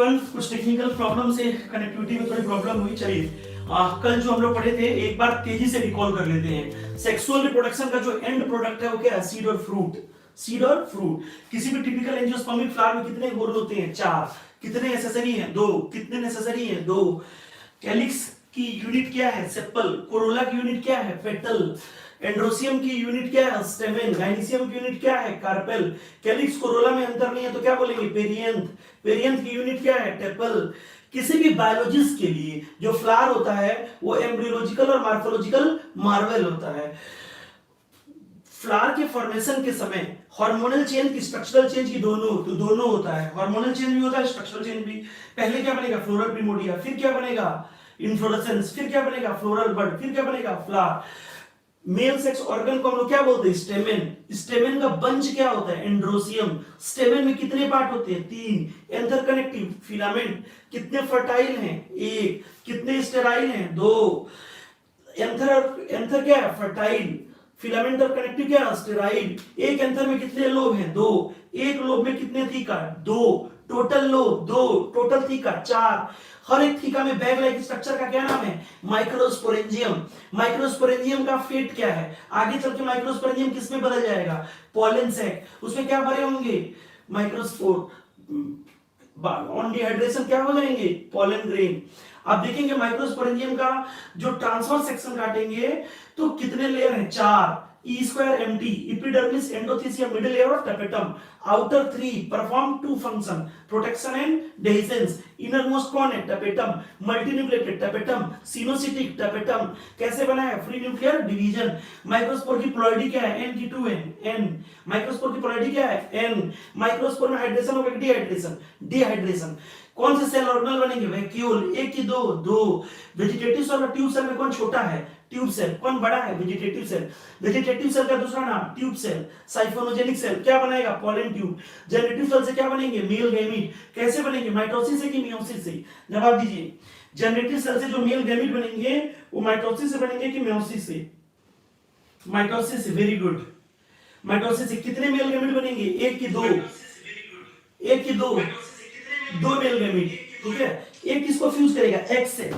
कल कुछ technical problem से कनेक्टिविटी में थोड़ी प्रॉब्लम हुई। चलिए कल जो हम लोग पढ़े थे एक बार तेजी से रिकॉल कर लेते हैं। सेक्सुअल रिप्रोडक्शन का जो एंड प्रोडक्ट है वो क्या है? सीड और फ्रूट। सीड और फ्रूट। किसी भी टिपिकल एंजियोस्पर्मिक फ्लावर में कितने गोल होते हैं? 4। कितने नेसेसरी हैं? 2। कितने नेसेसरी हैं? 2। कैलिक्स की यूनिट क्या है? सेपल। कोरोला की यूनिट क्या है? पेटल। एंड्रोसियम की यूनिट क्या है? स्टेमेन। गाइनिसियम की यूनिट क्या है? कार्पेल। कैलिक्स कोरोला में अंतर नहीं है तो क्या बोलेंगे? पेरियंथ। पेरियंथ की यूनिट क्या है? टेपल। किसी भी बायोलॉजिस्ट के लिए जो फ्लावर होता है वो एम्ब्रियोलॉजिकल और मॉर्फोलॉजिकल मार्वल होता है। फ्लावर के फॉर्मेशन के समय हार्मोनल चेंज की स्ट्रक्चरल चेंज की दोनों होता है। हार्मोनल चेंज भी होता है, स्ट्रक्चरल चेंज भी। पहले क्या बनेगा? फ्लोरल प्रिमोर्डिया, फिर क्या बनेगा? इन्फ्लोरेसेंस, फिर क्या बनेगा? फ्लोरल बड, फिर क्या बनेगा? फ्लावर। मेल सेक्स ऑर्गन को हम लोग क्या बोलते हैं? स्टेमेन। स्टेमेन का बंच क्या होता है? एंड्रोसियम। स्टेमेन में कितने पार्ट होते हैं? 3। Anther connective filament. कितने फर्टाइल हैं? 1। कितने स्टेराइल हैं? 2। एंथर क्या है? फर्टाइल। फिलामेंट और कनेक्टिव क्या है? स्टेराइल। एक एंथर में कितने लोब हैं? 2। एक लोब में कितने theca? 2। Total lobe 2। Total theca 4। हर एक थीका में बैग लाइक स्ट्रक्चर का क्या नाम है? माइक्रोस्पोरेंजियम। माइक्रोस्पोरेंजियम का फेट क्या है? आगे चल के माइक्रोस्पोरेंजियम किस में बदल जाएगा? Pollen sac. उसमें क्या भरे होंगे? माइक्रोस्पोर। ऑन डिहाइड्रेशन क्या हो जाएंगे? Pollen grain. आप देखेंगे माइक्रोस्पोरेंजियम का जो ट्रांसवर्स सेक्शन काटेंगे तो कितने लेयर हैं? 4। E square MT, epidermis, endothelium, middle layer और tapetum. Outer 3 perform 2 function, protection and dehiscence. Inner most कौन है? Tapetum. Multinucleated tapetum, coenocytic tapetum. कैसे बना है? Free nuclear division. माइक्रोस्पोर की पोलैरिटी क्या है? n की 2 n। माइक्रोस्पोर की पोलैरिटी क्या है? n। माइक्रोस्पोर में हाइड्रेशन होगा कि डिहाइड्रेशन? डिहाइड्रेशन। कौन से सेल ऑर्गेनल बनेंगे? वैक्यूल। एक की 2 2। वेजिटेटिव सेल और ट्यूब सेल में कौन छोटा है? Tube cell. कौन बड़ा है? Vegetative cell. वेजिटेटिव सेल का दूसरा नाम ट्यूब सेल। साइफोनोजेनिक सेल क्या बनाएगा? Pollen tube. जनरेटिव सेल से क्या बनेंगे? Male gamete. कैसे बनेंगे? माइटोसिस से कि मियोसिस से? जवाब दीजिए। जनरेटिव सेल से जो मेल गैमीट बनेंगे वो माइटोसिस से बनेंगे कि मियोसिस से? माइटोसिस से। Very good. माइटोसिस से कितने मेल गैमीट बनेंगे? एक की 2। एक की 2 मेल गैमीट। ठीक है। एक किसको फ्यूज करेगा? एक्स से।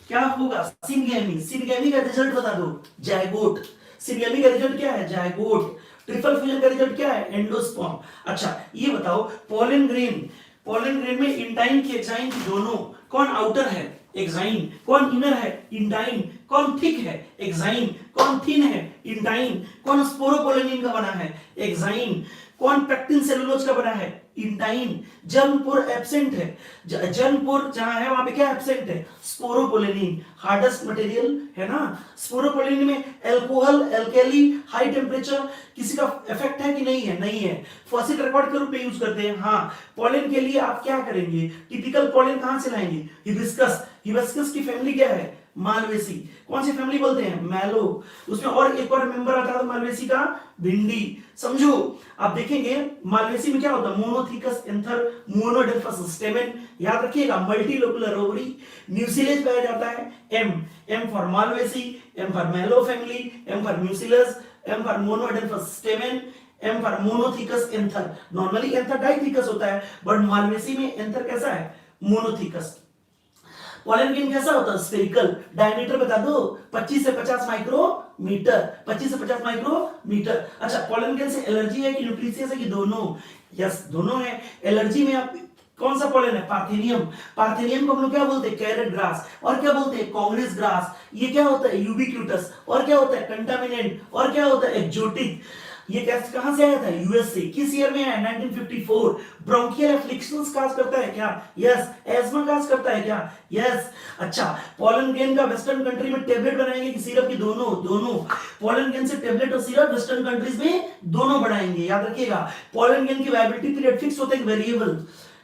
क्या होगा? सिनगैमी। सिनगैमी का रिजल्ट बता दो। जायगोट। सिनगैमी का रिजल्ट क्या है? जायगोट। ट्रिपल फ्यूजन का रिजल्ट क्या है? एंडोस्पर्म। अच्छा ये बताओ पोलन ग्रेन में इंटाइन की एक्साइन की दोनों कौन आउटर है? एक्साइन। कौन इनर है? इंटाइन। कौन थिक है? एक्साइन। कौन थिन है? इंटाइन। कौन स्पोरोपोलेनिन का बना है? एक्साइन। कौन पेक्टिन सेलुलोज का बना है? इंटाइन। जर्मपोर एब्सेंट है। जर्मपोर जहां है वहां पे क्या एब्सेंट है? स्पोरोपोलेनिन। हार्डेस्ट मटेरियल है ना। स्पोरोपोलेनिन में एल्कोहल, एल्केली, हाई टेम्परेचर किसी का इफेक्ट है कि नहीं है? नहीं है। फॉसिल रिकॉर्ड के रूप में यूज करते हैं। हाँ पोलन के लिए आप क्या करेंगे? टिपिकल पोलन कहां से लाएंगे? हिबिस्कस। हिबिस्कस की फैमिली क्या है? मालवेसी। कौन सी फैमिली बोलते हैं? मैलो। उसमें और एक और मेंबर आता है मालवेसी का? भिंडी। समझो आप देखेंगे मालवेसी में क्या होता है? Monothecous anther, monadelphous stamen. याद रखिएगा मल्टीलोकुलर ओवरी। म्यूसिलेज पाया जाता है। M for Malvaceae, M for mallow family, M for mucilous, M for monadelphous stamen, M for monothecous anther. Normally anther dithecous होता है बट मालवेसी में एंथर कैसा है? मोनोथिकस। पोलन ग्रेन कैसा होता है? स्फेरिकल। डायमीटर बता दो। 25 से 50 माइक्रोमीटर। 25 से 50 माइक्रोमीटर। अच्छा पोलन ग्रेन से एलर्जी है कि न्यूट्रिशियस है कि दोनों? यस दोनों है। एलर्जी में आप कौन सा पोलन है? पार्थेनियम। पार्थेनियम को हम लोग क्या बोलते हैं? Carrot grass. और क्या बोलते हैं? कांग्रेस ग्रास। ये क्या होता है? यूबिक्यूटस। और क्या होता है? कंटामिनेंट। और क्या होता है? एक्जोटिक। ये कैसे कहां से आया था? यूएस से। किस ईयर में आया? 1954। ब्रोंकियल एफ्लिक्शंस काज करता है क्या? यस। एस्मा काज करता है क्या? यस। अच्छा पोलन ग्रेन का वेस्टर्न कंट्री में टेबलेट बनाएंगे कि सिरप की? दोनों। पोलन ग्रेन से टेबलेट और सिरप वेस्टर्न कंट्रीज में दोनों बनाएंगे। याद रखिएगा पोलन ग्रेन की वायबिलिटी पीरियड फिक्स होता है कि वेरिएबल?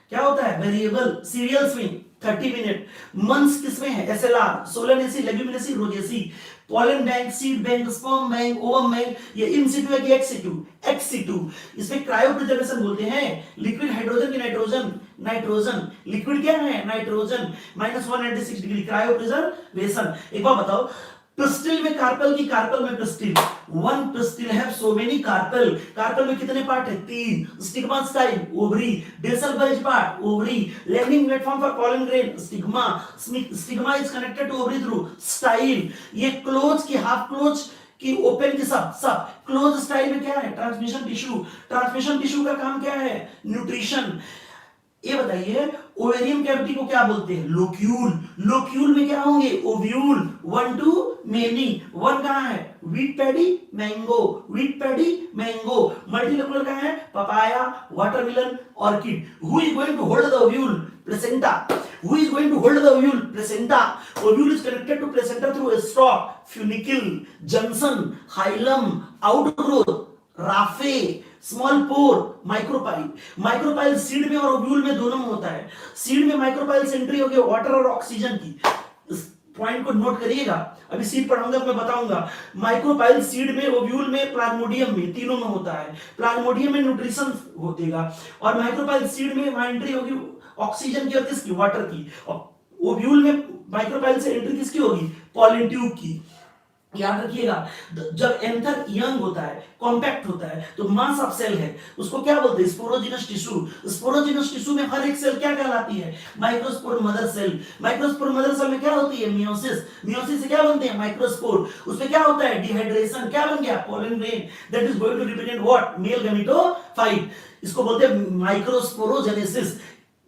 क्या होता है? वेरिएबल। सीरियल्स में 30 मिनट। मंथ्स किसमें है? SLR, solanaceae, leguminosae, rosaceae. Pollen bank, seed bank, sperm bank, ovum bank, ये इन सिटू है कि एक्स सिटू? Ex situ. इसमें क्रायो प्रिजर्वेशन बोलते हैं। लिक्विड हाइड्रोजन की नाइट्रोजन? नाइट्रोजन। लिक्विड क्या है? नाइट्रोजन। -196 degree cryo preservation. एक बार बताओ पिस्टिल में कार्पेल की, कार्पेल में pistil, one pistil have so many carpel, carpel में कितने पार्ट है? 3। Stigma style, ovary, basal bulge part, ovary, landing platform for pollen grain, stigma, stigma is connected to ovary through style. ये close की, half close की, open की, सब close style में क्या है? ट्रांसमिशन टिश्यू, ट्रांसमिशन टिश्यू का काम क्या है? न्यूट्रिशन। ये बताइए ओवेरियन कैविटी को क्या बोलते हैं? लोक्यूल, लोक्यूल में क्या होंगे? ओव्यूल, 1 to many, 1 कहां है? Wheat paddy, mango, wheat paddy, mango, multilocular कहां है? Papaya, watermelon, orchid. Who is going to hold the ovule? Placenta. Who is going to hold the ovule? Placenta. Ovule is connected to placenta through a stalk, funicle, junction, hilum, outgrowth, raphe, small pore, micropyle. Micropyle seed में और ovule में दोनों में होता है। Seed में micropyle से entry होगी वाटर और ऑक्सीजन की। इस पॉइंट को नोट करिएगा, अभी सीड पढ़ाऊंगा तो मैं बताऊंगा। माइक्रोपाइल सीड में, ओव्यूल में, प्लाज्मोडियम में, तीनों में होता है। प्लाज्मोडियम में न्यूट्रिशन होतेगा और माइक्रोपाइल सीड में वहां एंट्री होगी ऑक्सीजन की और किसकी? वाटर की। ओव्यूल में माइक्रोपाइल से एंट्री किसकी होगी? पॉलन ट्यूब की। याद रखिएगा, जब एंथर यंग होता है, कॉम्पैक्ट होता है, तो मास ऑफ सेल है, उसको क्या बोलते हैं? Sporogenous tissue. स्पोरोजिनस टिश्यू में हर एक सेल क्या कहलाती है? Microspore mother cell. Microspore mother cell में क्या होती है? मियोसिस। मियोसिस से क्या बनते हैं? माइक्रोस्पोर। उसमें क्या होता है? डिहाइड्रेशन। क्या बन गया? Pollen grain. That is going to represent what? Male gametophyte. इसको बोलते हैं माइक्रोस्पोरोजेनेसिस।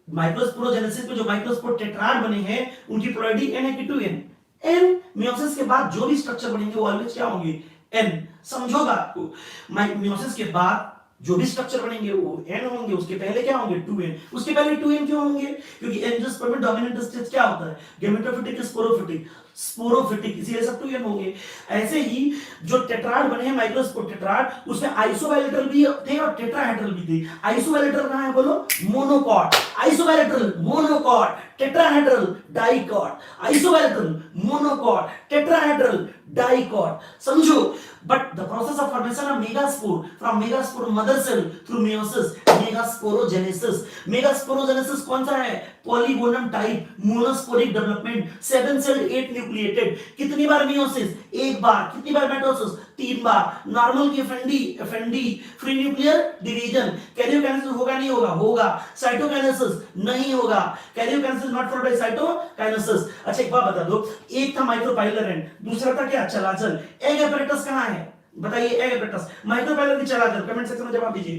माइक्रोस्पोरोजेनेसिस में जो माइक्रोस्पोर टेट्राड बने हैं उनकी प्रोबेबिलिटी n है कि 2n। एन मियोसिस के बाद जो भी स्ट्रक्चर बनेंगे वो ऑलवेज क्या होंगे? एन। समझो बात को, मियोसिस के बाद जो भी स्ट्रक्चर बनेंगे वो एन होंगे, उसके पहले क्या होंगे? 2n। उसके पहले 2n क्यों होंगे? क्योंकि एंजियोस्पर्म में डोमिनेंट स्टेज क्या होता है? Gametophytic, sporophytic. स्पोरोफिटिक, इसीलिए सब 2n होंगे। ऐसे ही जो टेट्राड बने हैं माइक्रोस्पोर टेट्राड, उसमें आइसोबायलेटरल भी थे और टेट्राहेड्रल भी थे। आइसोबायलेटरल कहां है बोलो? Monocot. Isobilateral, monocot, tetrahedral, dicot. Isobilateral, monocot, tetrahedral, dicot. समझो। But the process of formation of megaspore from megaspore mother cell through meiosis, megasporogenesis. Megasporogenesis कौन सा है? Polygonum type, monosporic development, 7 celled 8 nucleated। कितनी बार meiosis? एक बार। कितनी बार mitosis? 3 बार। Normal की F&D, free nuclear division. Karyokinesis होगा नहीं होगा? होगा। साइटोकाइनेसिस नहीं होगा। Karyokinesis not followed by cytokinesis. अच्छा एक बात बता दो, एक था माइक्रोपाइलर एंड, दूसरा था क्या? चलाचल। एग एपैरेटस कहां है? बताइए। एग एपैरेटस, माइक्रोपाइलर की चलाचल? कमेंट सेक्शन में जवाब दीजिए।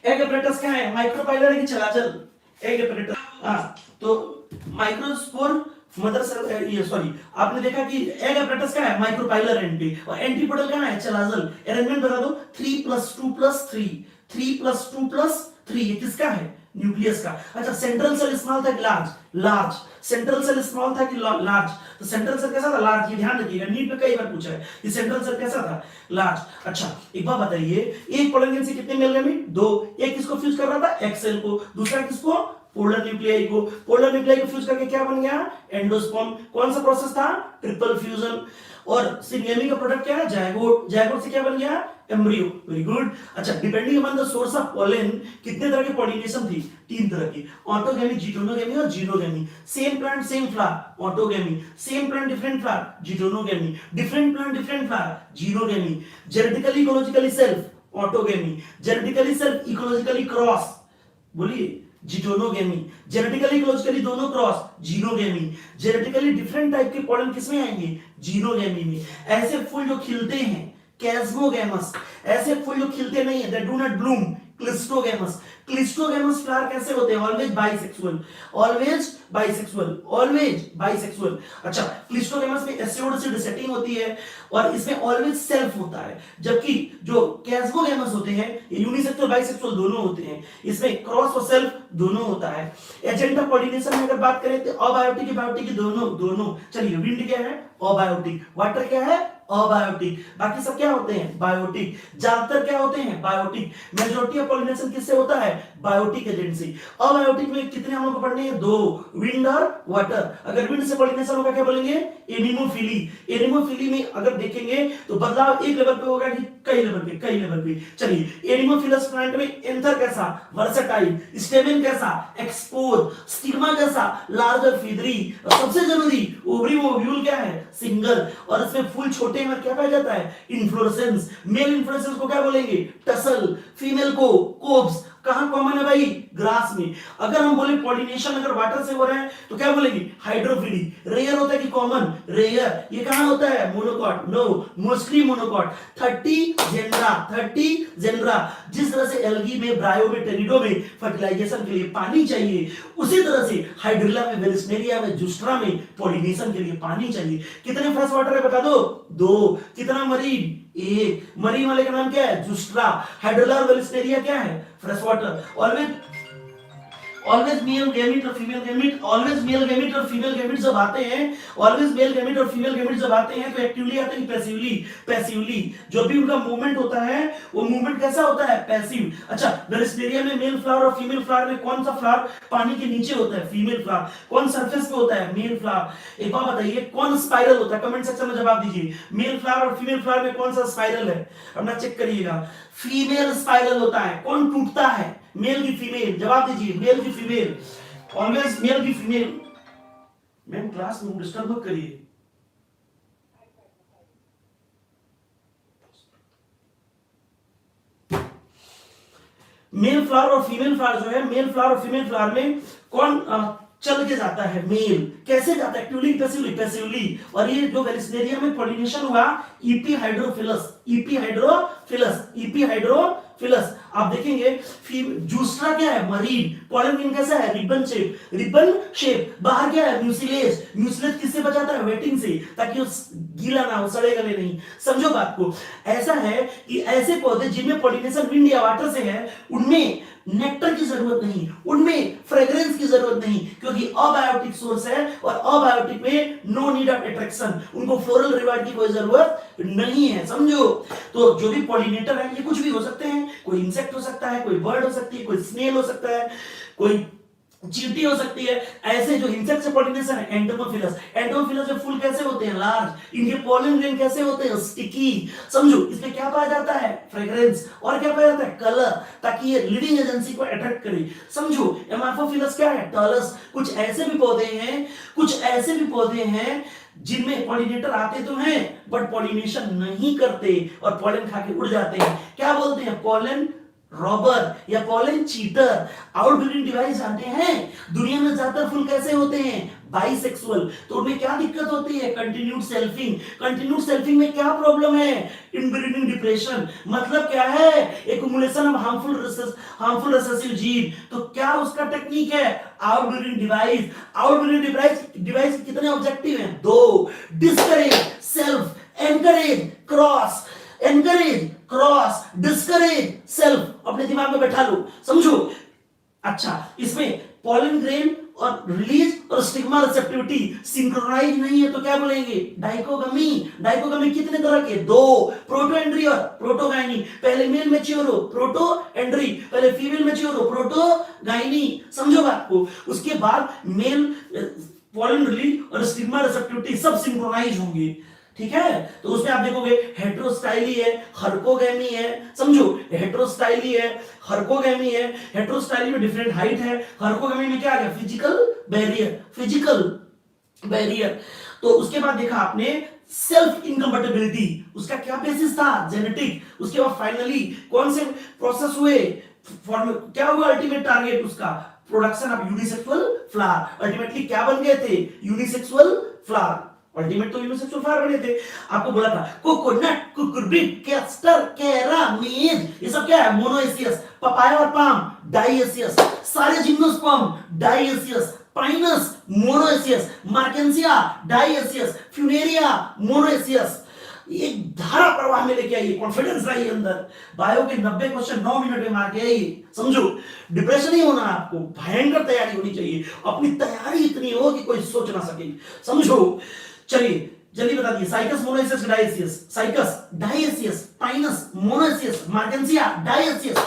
एग एपैरेटस कहां है? माइक्रोपाइलर की चलाचल? Egg apparatus. हां, तो माइक्रोस्पोर मदर सेल, ये सॉरी, आपने देखा कि एग एपैरेटस का है माइक्रोपाइलर एंड पे, और एंटीपोडल कहां है? चलाजल। अरेंजमेंट बता दो। 3 + 2 + 3, 3 + 2 + 3, ये किसका है? न्यूक्लियस का। अच्छा, सेंट्रल सेल स्मॉल था कि large? Large. Central cell small था कि लार्ज? तो सेंट्रल सेल कैसा था? लार्ज। ये ध्यान रखिएगा, नीट में कई बार पूछा है कि सेंट्रल सेल कैसा था? लार्ज। अच्छा एक बात बताइए, एक पॉलन से कितने मेल गैमीट? 2। एक किसको फ्यूज कर रहा था? एक्स सेल को। दूसरा किसको? पोलर न्यूक्लियाई को। पोलर न्यूक्लियाई को फ्यूज करके क्या बन गया? एंडोस्पर्म। कौन सा प्रोसेस था? Triple fusion. और सिंगेमी का प्रोडक्ट क्या है? जायगोट। जायगोट से क्या बन गया? एम्ब्रियो। Very good. अच्छा, depending upon the source of pollen कितने तरह की पॉलिनेशन थी? 3 तरह की, ऑटोगैमी, जीटोनोगैमी और xenogamy. Same plant same flower, autogamy. Same plant different flower, geitonogamy. Different plant different flower, xenogamy. Genetically ecologically self, autogamy. Genetically self, ecologically cross, बोलिए geitonogamy. Genetically ecologically दोनों cross, xenogamy. Genetically different type के pollen किसमें आएंगे? Xenogamy में। ऐसे फूल जो खिलते हैं कैस्मोगेमस, ऐसे फूल जो खिलते नहीं है, they do not Bloom, cleistogamous. Cleistogamous flower कैसे होते हैं? Always bisexual, always bisexual, always bisexual. अच्छा, क्लिस्टोगेमस में एसिड सेटिंग होती है और इसमें ऑलवेज सेल्फ होता है, जबकि जो कैस्मोगेमस होते हैं ये यूनिसेक्सुअल बाइसेक्सुअल दोनों होते हैं, इसमें क्रॉस और सेल्फ दोनों होता है। एजेंट ऑफ पॉलिनेशन में अगर बात करें तो अबायोटिक बायोटिक दोनों दोनों। चलिए, विंड क्या है? अबायोटिक। वाटर क्या है? अबायोटिक, बाकी सब क्या होते हैं बायोटिक, ज्यादातर क्या होते हैं बायोटिक। मेजॉरिटी ऑफ पॉलिनेशन किससे होता है बायोटिक एजेंट से। अबायोटिक में कितने हम लोग को पढ़ने हैं दो, विंड और वाटर। अगर विंड से पॉलिनेशन होगा क्या बोलेंगे एनिमोफिली। एनिमोफिली में अगर देखेंगे तो बदलाव एक लेवल पे होगा कि कई लेवल पे। चलिए एनिमोफिलस प्लांट में एंथर कैसा वर्सेटाइल, स्टेमेन कैसा एक्सपोज, स्टिग्मा कैसा लार्ज और फीदरी, और सबसे जरूरी ओवरी ओव्यूल क्या है सिंगल, और इसमें फूल छोटे में क्या पाया जाता है इन्फ्लोरेसेंस। मेल इन्फ्लोरेसेंस को क्या बोलेंगे टसल, फीमेल को कोब्स। कहां कॉमन है भाई ग्रास में। अगर हम बोले पॉलिनेशन अगर वाटर से हो रहा है तो क्या बोलेंगे हाइड्रोफिली। रेयर होता है कि कॉमन रेयर। ये कहां होता है monocot no mostly monocot. 30 genera. जिस तरह से एल्गी में ब्रायो में टेरिडो में फर्टिलाइजेशन के लिए पानी चाहिए, उसी तरह से हाइड्रिला में वेलिस्नेरिया में जुस्ट्रा में पॉलिनेशन के लिए पानी चाहिए। कितने फ्रेश वाटर है बता दो दो। कितना मरीन एक। मरीन वाले का नाम क्या है जुस्ट्रा। हाइड्रिला और वेलिस्नेरिया क्या है fresh water. Always male gamete और female gamete, always male gamete और फीमेल गैमेट जब आते हैं, ऑलवेज मेल गैमेट और फीमेल गैमेट जब आते हैं तो एक्टिवली आते हैं पैसिवली। पैसिवली जो भी उनका मूवमेंट होता है वो मूवमेंट कैसा होता है पैसिव। अच्छा वेलिस्नेरिया में मेल फ्लावर और फीमेल फ्लावर में कौन सा फ्लावर पानी के नीचे होता है फीमेल फ्लावर, कौन सरफेस पे होता है मेल फ्लावर। एक बात बताइए कौन स्पाइरल होता है, कमेंट सेक्शन में जवाब दीजिए। मेल फ्लावर और फीमेल फ्लावर में कौन सा स्पाइरल है अपना चेक करिएगा। फीमेल स्पाइरल होता है। कौन टूटता है मेल की फीमेल, जवाब दीजिए मेल की फीमेल। ऑलवेज मेल की फीमेल। मैम क्लास में डिस्टर्ब मत करिए। मेल फ्लावर और फीमेल फ्लावर जो है, मेल फ्लावर और फीमेल फ्लावर में कौन चल के जाता है मेल, कैसे जाता है एक्टिवली पैसिवली पैसिवली। और ये जो वेलिस्नेरिया में पॉलिनेशन हुआ EP hydrophilous, EP hydrophilous, EP hydrophilous. आप देखेंगे जूस्ट्रा क्या है मरीन, पॉलन ग्रेन कैसा है रिबन शेप, रिबन शेप। बाहर क्या है म्यूसिलेज, म्यूसिलेज किससे बचाता है वेटिंग से, ताकि वो गीला ना हो सड़े गले नहीं। समझो बात को। ऐसा है कि ऐसे पौधे जिनमें पॉलिनेशन विंड या वाटर से है उनमें नेक्टर की जरूरत नहीं, उनमें फ्रेग्रेंस की जरूरत नहीं, क्योंकि अबायोटिक सोर्स है और अबायोटिक में नो नीड ऑफ अट्रैक्शन, उनको फ्लोरल रिवार्ड की कोई जरूरत नहीं है। समझो तो जो भी पॉलिनेटर है ये कुछ भी हो सकते हैं, कोई इंसेक्ट हो सकता है, कोई बर्ड हो सकती है, कोई स्नेल हो सकता है, कोई चींटी हो सकती है। ऐसे जो इंसेक्ट से पॉलिनेशन है एंटोमोफिलस, एंटोमोफिलस में फूल कैसे होते हैं लार्ज, इनके पॉलन ग्रेन कैसे होते हैं स्टिकी। समझो इसमें क्या पाया जाता है फ्रेग्रेंस, और क्या पाया जाता है कलर, ताकि ये लीडिंग एजेंसी को अट्रैक्ट करे। समझो एमाफोफिलस क्या है टॉलस। कुछ ऐसे भी पौधे हैं जिनमें पॉलिनेटर आते तो हैं बट पॉलिनेशन नहीं करते और पॉलन खा के उड़ जाते हैं। क्या बोलते हैं पॉलन रॉबर या पॉलन चीटर। आउटब्रीडिंग डिवाइस जानते हैं दुनिया में ज्यादातर फूल कैसे होते हैं बाइसेक्सुअल। तो उनमें क्या दिक्कत होती है कंटिन्यूड सेल्फिंग। कंटिन्यूड सेल्फिंग में क्या प्रॉब्लम है इनब्रीडिंग डिप्रेशन। मतलब क्या है accumulation of harmful recessive gene. तो क्या उसका टेक्निक है आउटब्रीडिंग डिवाइस। आउटब्रीडिंग डिवाइस कितने ऑब्जेक्टिव हैं दो, discourage self, encourage cross, encourage cross, discourage self. अपने दिमाग में बैठा लो समझो। अच्छा इसमें पॉलन ग्रेन और रिलीज और स्टिग्मा रिसेप्टिविटी सिंक्रोनाइज नहीं है तो क्या बोलेंगे डाइकोगमी। डाइकोगमी कितने तरह के दो, प्रोटोएंड्री और प्रोटोगाइनी। पहले मेल मैच्योर हो प्रोटोएंड्री, पहले फीमेल मैच्योर हो प्रोटोगाइनी। समझो बात को। उसके बाद मेल पॉलन रिलीज और स्टिग्मा रिसेप्टिविटी सब सिंक्रोनाइज होंगे। ठीक है तो उसमें आप देखोगे हेटेरोस्टाइली है, हर्कोगैमी है। समझो हेटेरोस्टाइली है, हर्कोगैमी है। हेटेरोस्टाइली में डिफरेंट हाइट है, हर्कोगैमी में क्या आ गया फिजिकल बैरियर। तो उसके बाद देखा आपने सेल्फ इनकम्पैटिबिलिटी, उसका क्या बेसिस था जेनेटिक। उसके बाद फाइनली कौन से प्रोसेस हुए, क्या हुआ अल्टीमेट टारगेट उसका production of unisexual flower. Ultimately क्या बन गए थे यूनिसेक्सुअल फ्लावर। अल्टीमेट तो यूनिसेक्सुअल फ्लावर बने थे। आपको बोला था कोकोनट, कुकुरबिट, कैस्टर, केरा, मेज ये सब क्या है मोनोएसियस। पपाया और पाम डाइएसियस। सारे gymnosperm dioecious. Pinus monoecious, Marchantia dioecious, Funaria monoecious. एक धारा प्रवाह में लेके आइए, कॉन्फिडेंस रहिए अंदर। बायो के 90 क्वेश्चन 9 मिनट में मार के आइए। समझो डिप्रेशन नहीं होना, आपको भयंकर तैयारी होनी चाहिए। अपनी तैयारी इतनी हो कि कोई सोच ना सके। समझो चलिए जल्दी बता दिए। Cycas monoecious dioecious, Cycas dioecious, Pinus monoecious, Marchantia dioecious,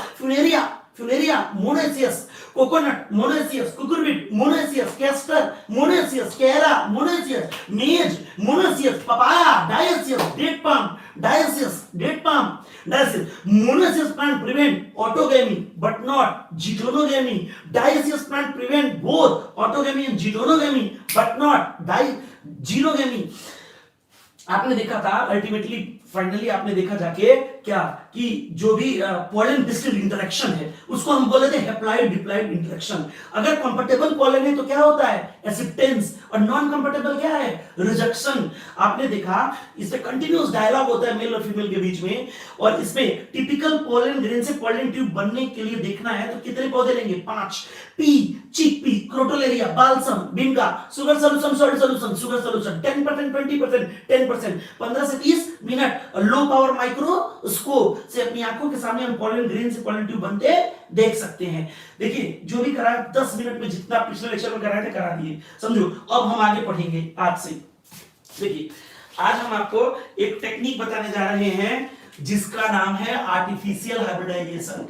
Funaria monoecious, coconut monoecious, cucurbit monoecious, castor monoecious, केरा मोनोएसियस, maize monoecious, papaya dioecious, date palm dioecious, date palm dioecious. Monoecious plant prevent autogamy but not geitonogamy. Dioecious plant prevent both autogamy and geitonogamy but not xenogamy. आपने देखा था ultimately, finally आपने देखा जाके क्या कि जो भी पोलन डिस्टिल इंटरेक्शन है उसको हम बोले थे हैप्लॉइड डिप्लॉइड इंटरेक्शन। अगर कंफर्टेबल पोलन है तो क्या होता है एक्सेप्टेंस, और नॉन कंफर्टेबल क्या है रिजेक्शन। आपने देखा इसमें कंटिन्यूअस डायलॉग होता है मेल और फीमेल के बीच में, और इसमें टिपिकल पोलन ग्रेन से पोलन ट्यूब बनने के लिए देखना है तो कितने पौधे लेंगे 5। पी, चिकपी, क्रोटोलेरिया, बाल्सम, बिंगा, sugar solution, salt solution, sugar solution 10%, 20%, 10%, 15 से 30 मिनट लो पावर माइक्रोस्कोप से अपनी आंखों के सामने हम पोलन ग्रेन से पोलन ट्यूब बनते देख सकते हैं। देखिए जो भी कराया 10 मिनट में जितना पिछले लेक्चर में कराए थे करा दिए, समझो। अब हम आगे पढ़ेंगे आज से। देखिए आज हम आपको एक टेक्निक बताने जा रहे हैं जिसका नाम है artificial hybridisation.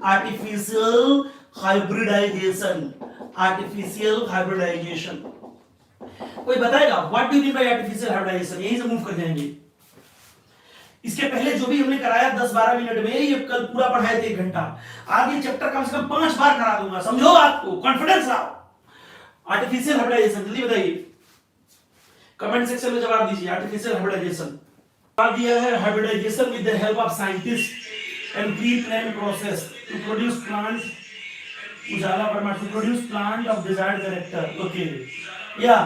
Artificial hybridisation, artificial hybridisation. कोई बताएगा what do you mean by artificial hybridisation? यहीं से मूव कर जाएंगे। इसके पहले जो भी हमने कराया 10-12 मिनट में, ये कल पूरा पढ़ाए थे 1 घंटा। आज ये चैप्टर कम से कम 5 बार करा दूंगा, समझो बात को, कॉन्फिडेंस लाओ। आर्टिफिशियल हाइब्रिडाइजेशन जल्दी बताइए, कमेंट सेक्शन में जवाब दीजिए। आर्टिफिशियल हाइब्रिडाइजेशन जवाब दिया है hybridisation with the help of scientist and pre plan process to produce plant. Ujala Verma, to produce plant of desired character. Okay, yeah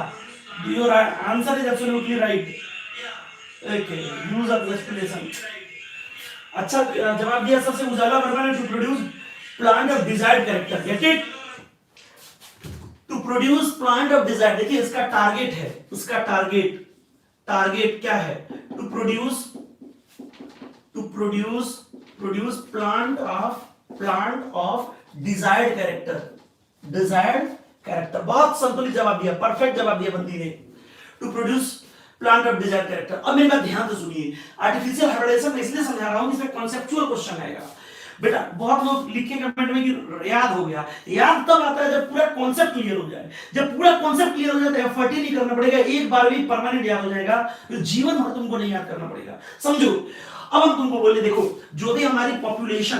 your answer is absolutely right. Okay, use of explanation. अच्छा जवाब दिया सबसे उजाला वर्मा ने, to produce plant of desired character. Get it? To produce plant of desired. देखिए इसका target है, इसका target क्या है? To produce plant of desired character. बहुत संतुलित जवाब दिया, परफेक्ट जवाब दिया बंदी ने। To produce plant of desired character. अब मेरी बात ध्यान से सुनिए, आर्टिफिशियल हाइब्रिडाइजेशन मैं इसलिए समझा रहा हूं कि इसमें कॉन्सेप्चुअल क्वेश्चन आएगा। बेटा बहुत लोग लिखे कमेंट में कि याद हो गया। याद तब आता है जब पूरा कॉन्सेप्ट क्लियर हो जाए। जब पूरा कॉन्सेप्ट क्लियर हो जाए तो एफर्ट ही नहीं करना पड़ेगा, एक बार भी परमानेंट याद हो जाएगा, तो जीवन भर तुमको नहीं याद करना पड़ेगा, समझो। अब हम तुमको बोले देखो, जो भी हमारी पॉपुलेशन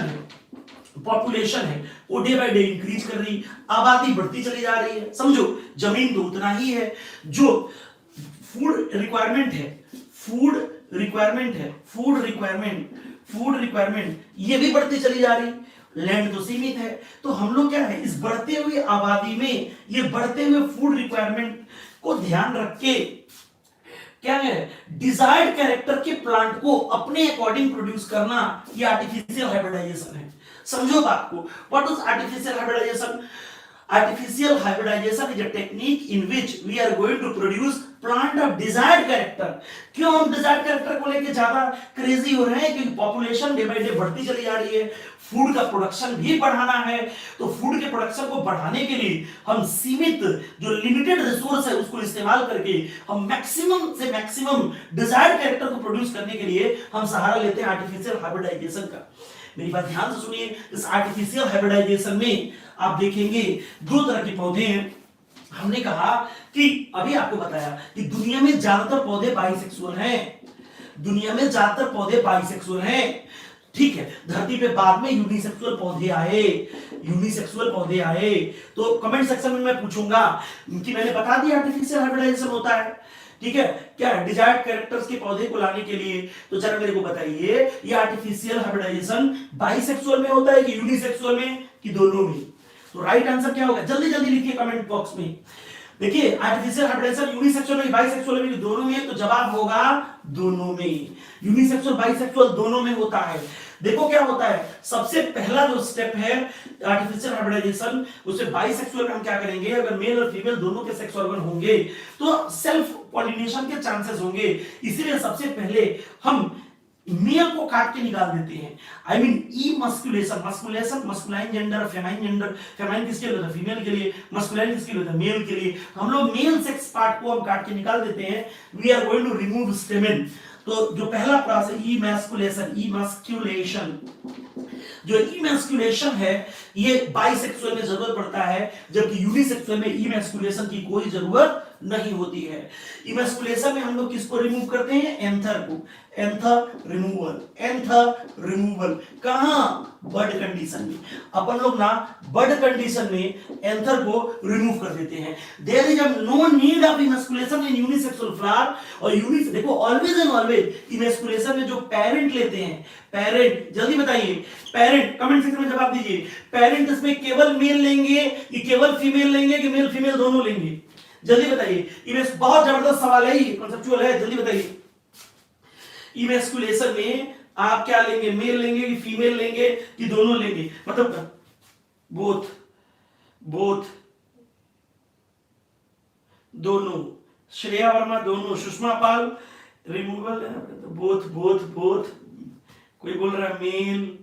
है वो डे बाय डे इंक्रीज कर रही, आबादी बढ़ती चली जा रही है, समझो। जमीन तो उतना ही है, जो फूड रिक्वायरमेंट ये भी बढ़ती चली जा रही। लैंड तो सीमित है, तो हम लोग क्या है, इस बढ़ते हुए आबादी में ये बढ़ते हुए फूड रिक्वायरमेंट को ध्यान रख के क्या है, डिजायर्ड कैरेक्टर के प्लांट को अपने अकॉर्डिंग प्रोड्यूस करना, ये आर्टिफिशियल हाइब्रिडाइजेशन है। समझो बात को। What is artificial hybridisation? Artificial hybridization is a technique in which we are going to produce plant of desired character। क्यों हम desired character को लेके ज्यादा क्रेजी हो रहे हैं? क्योंकि पॉपुलेशन डे बाय डे बढ़ती चली जा रही है, फूड का प्रोडक्शन भी बढ़ाना है। तो फूड के प्रोडक्शन को बढ़ाने के लिए हम सीमित जो लिमिटेड रिसोर्स है उसको इस्तेमाल करके हम मैक्सिमम से मैक्सिमम डिजायर्ड कैरेक्टर को प्रोड्यूस करने के लिए हम सहारा लेते हैं आर्टिफिशियल हाइब्रिडाइजेशन का। मेरी बात ध्यान से सुनिए, इस आर्टिफिशियल हाइब्रिडाइजेशन में आप देखेंगे 2 तरह के पौधे हैं। हमने कहा कि अभी आपको बताया कि दुनिया में ज्यादातर पौधे बाइसेक्सुअल हैं, ठीक है। धरती पे बाद में यूनिसेक्सुअल पौधे आए। तो कमेंट सेक्शन में मैं पूछूंगा कि मैंने बता दिया आर्टिफिशियल हाइब्रिडाइजेशन होता है, ठीक है क्या, डिजायर्ड कैरेक्टर्स के पौधे को लाने के लिए। तो जरा मेरे को बताइए, ये आर्टिफिशियल हाइब्रिडाइजेशन बाइसेक्सुअल में होता है कि यूनिसेक्सुअल में, कि दोनों में? तो राइट आंसर क्या होगा, जल्दी जल्दी लिखिए कमेंट बॉक्स में। देखिए आर्टिफिशियल हाइब्रिडाइजेशन यूनिसेक्सुअल में, बाइसेक्सुअल में, दोनों में? तो जवाब होगा दोनों में। यूनिसेक्सुअल बाइसेक्सुअल दोनों में होता है। देखो क्या होता है, सबसे पहला जो स्टेप है आर्टिफिशियल हाइब्रिडाइजेशन, उसमें बाइसेक्सुअल में हम क्या करेंगे, अगर मेल और फीमेल दोनों के सेक्स ऑर्गन होंगे तो सेल्फ पॉलिनेशन के चांसेस होंगे। इसीलिए सबसे पहले हम मेल को काट के निकाल देते हैं। I mean emasculation, masculation masculine gender, feminine gender, feminine किसके लिए होता है? फीमेल के लिए, मस्कुलाइन किसके लिए होता है? मेल के लिए। हम लोग मेल सेक्स पार्ट को हम काट के निकाल देते हैं। We are going to remove stamen. तो जो पहला प्रोसेस इमैस्कुलेशन, इमैस्कुलेशन, जो इमैस्कुलेशन है ये बाइसेक्सुअल में जरूरत पड़ता है, जबकि यूनिसेक्सुअल में इमैस्कुलेशन की कोई जरूरत नहीं होती है। इमैस्कुलेशन में हम लोग किसको रिमूव करते हैं? एंथर को। एंथर रिमूवल, एंथर रिमूवल कहां? बर्ड कंडीशन में। अपन लोग ना बर्ड कंडीशन में एंथर को रिमूव कर देते हैं। There is no need of emasculation in unisexual flower. और देखो ऑलवेज एंड ऑलवेज इमैस्कुलेशन में जो पेरेंट लेते हैं, पेरेंट जल्दी बताइए, पेरेंट कमेंट सेक्शन में जवाब दीजिए। पेरेंट इसमें केवल मेल लेंगे कि केवल फीमेल लेंगे कि मेल फीमेल दोनों लेंगे? जल्दी बताइए। इमेज बहुत जबरदस्त सवाल है, ये कॉन्सेप्चुअल है, जल्दी बताइए। इमैस्कुलेशन में आप क्या लेंगे? मेल लेंगे कि फीमेल लेंगे कि दोनों लेंगे? मतलब बोथ, बोथ, दोनों। श्रेया वर्मा दोनों, सुषमा पाल रिमूवल, बोथ बोथ बोथ। कोई बोल रहा है मेल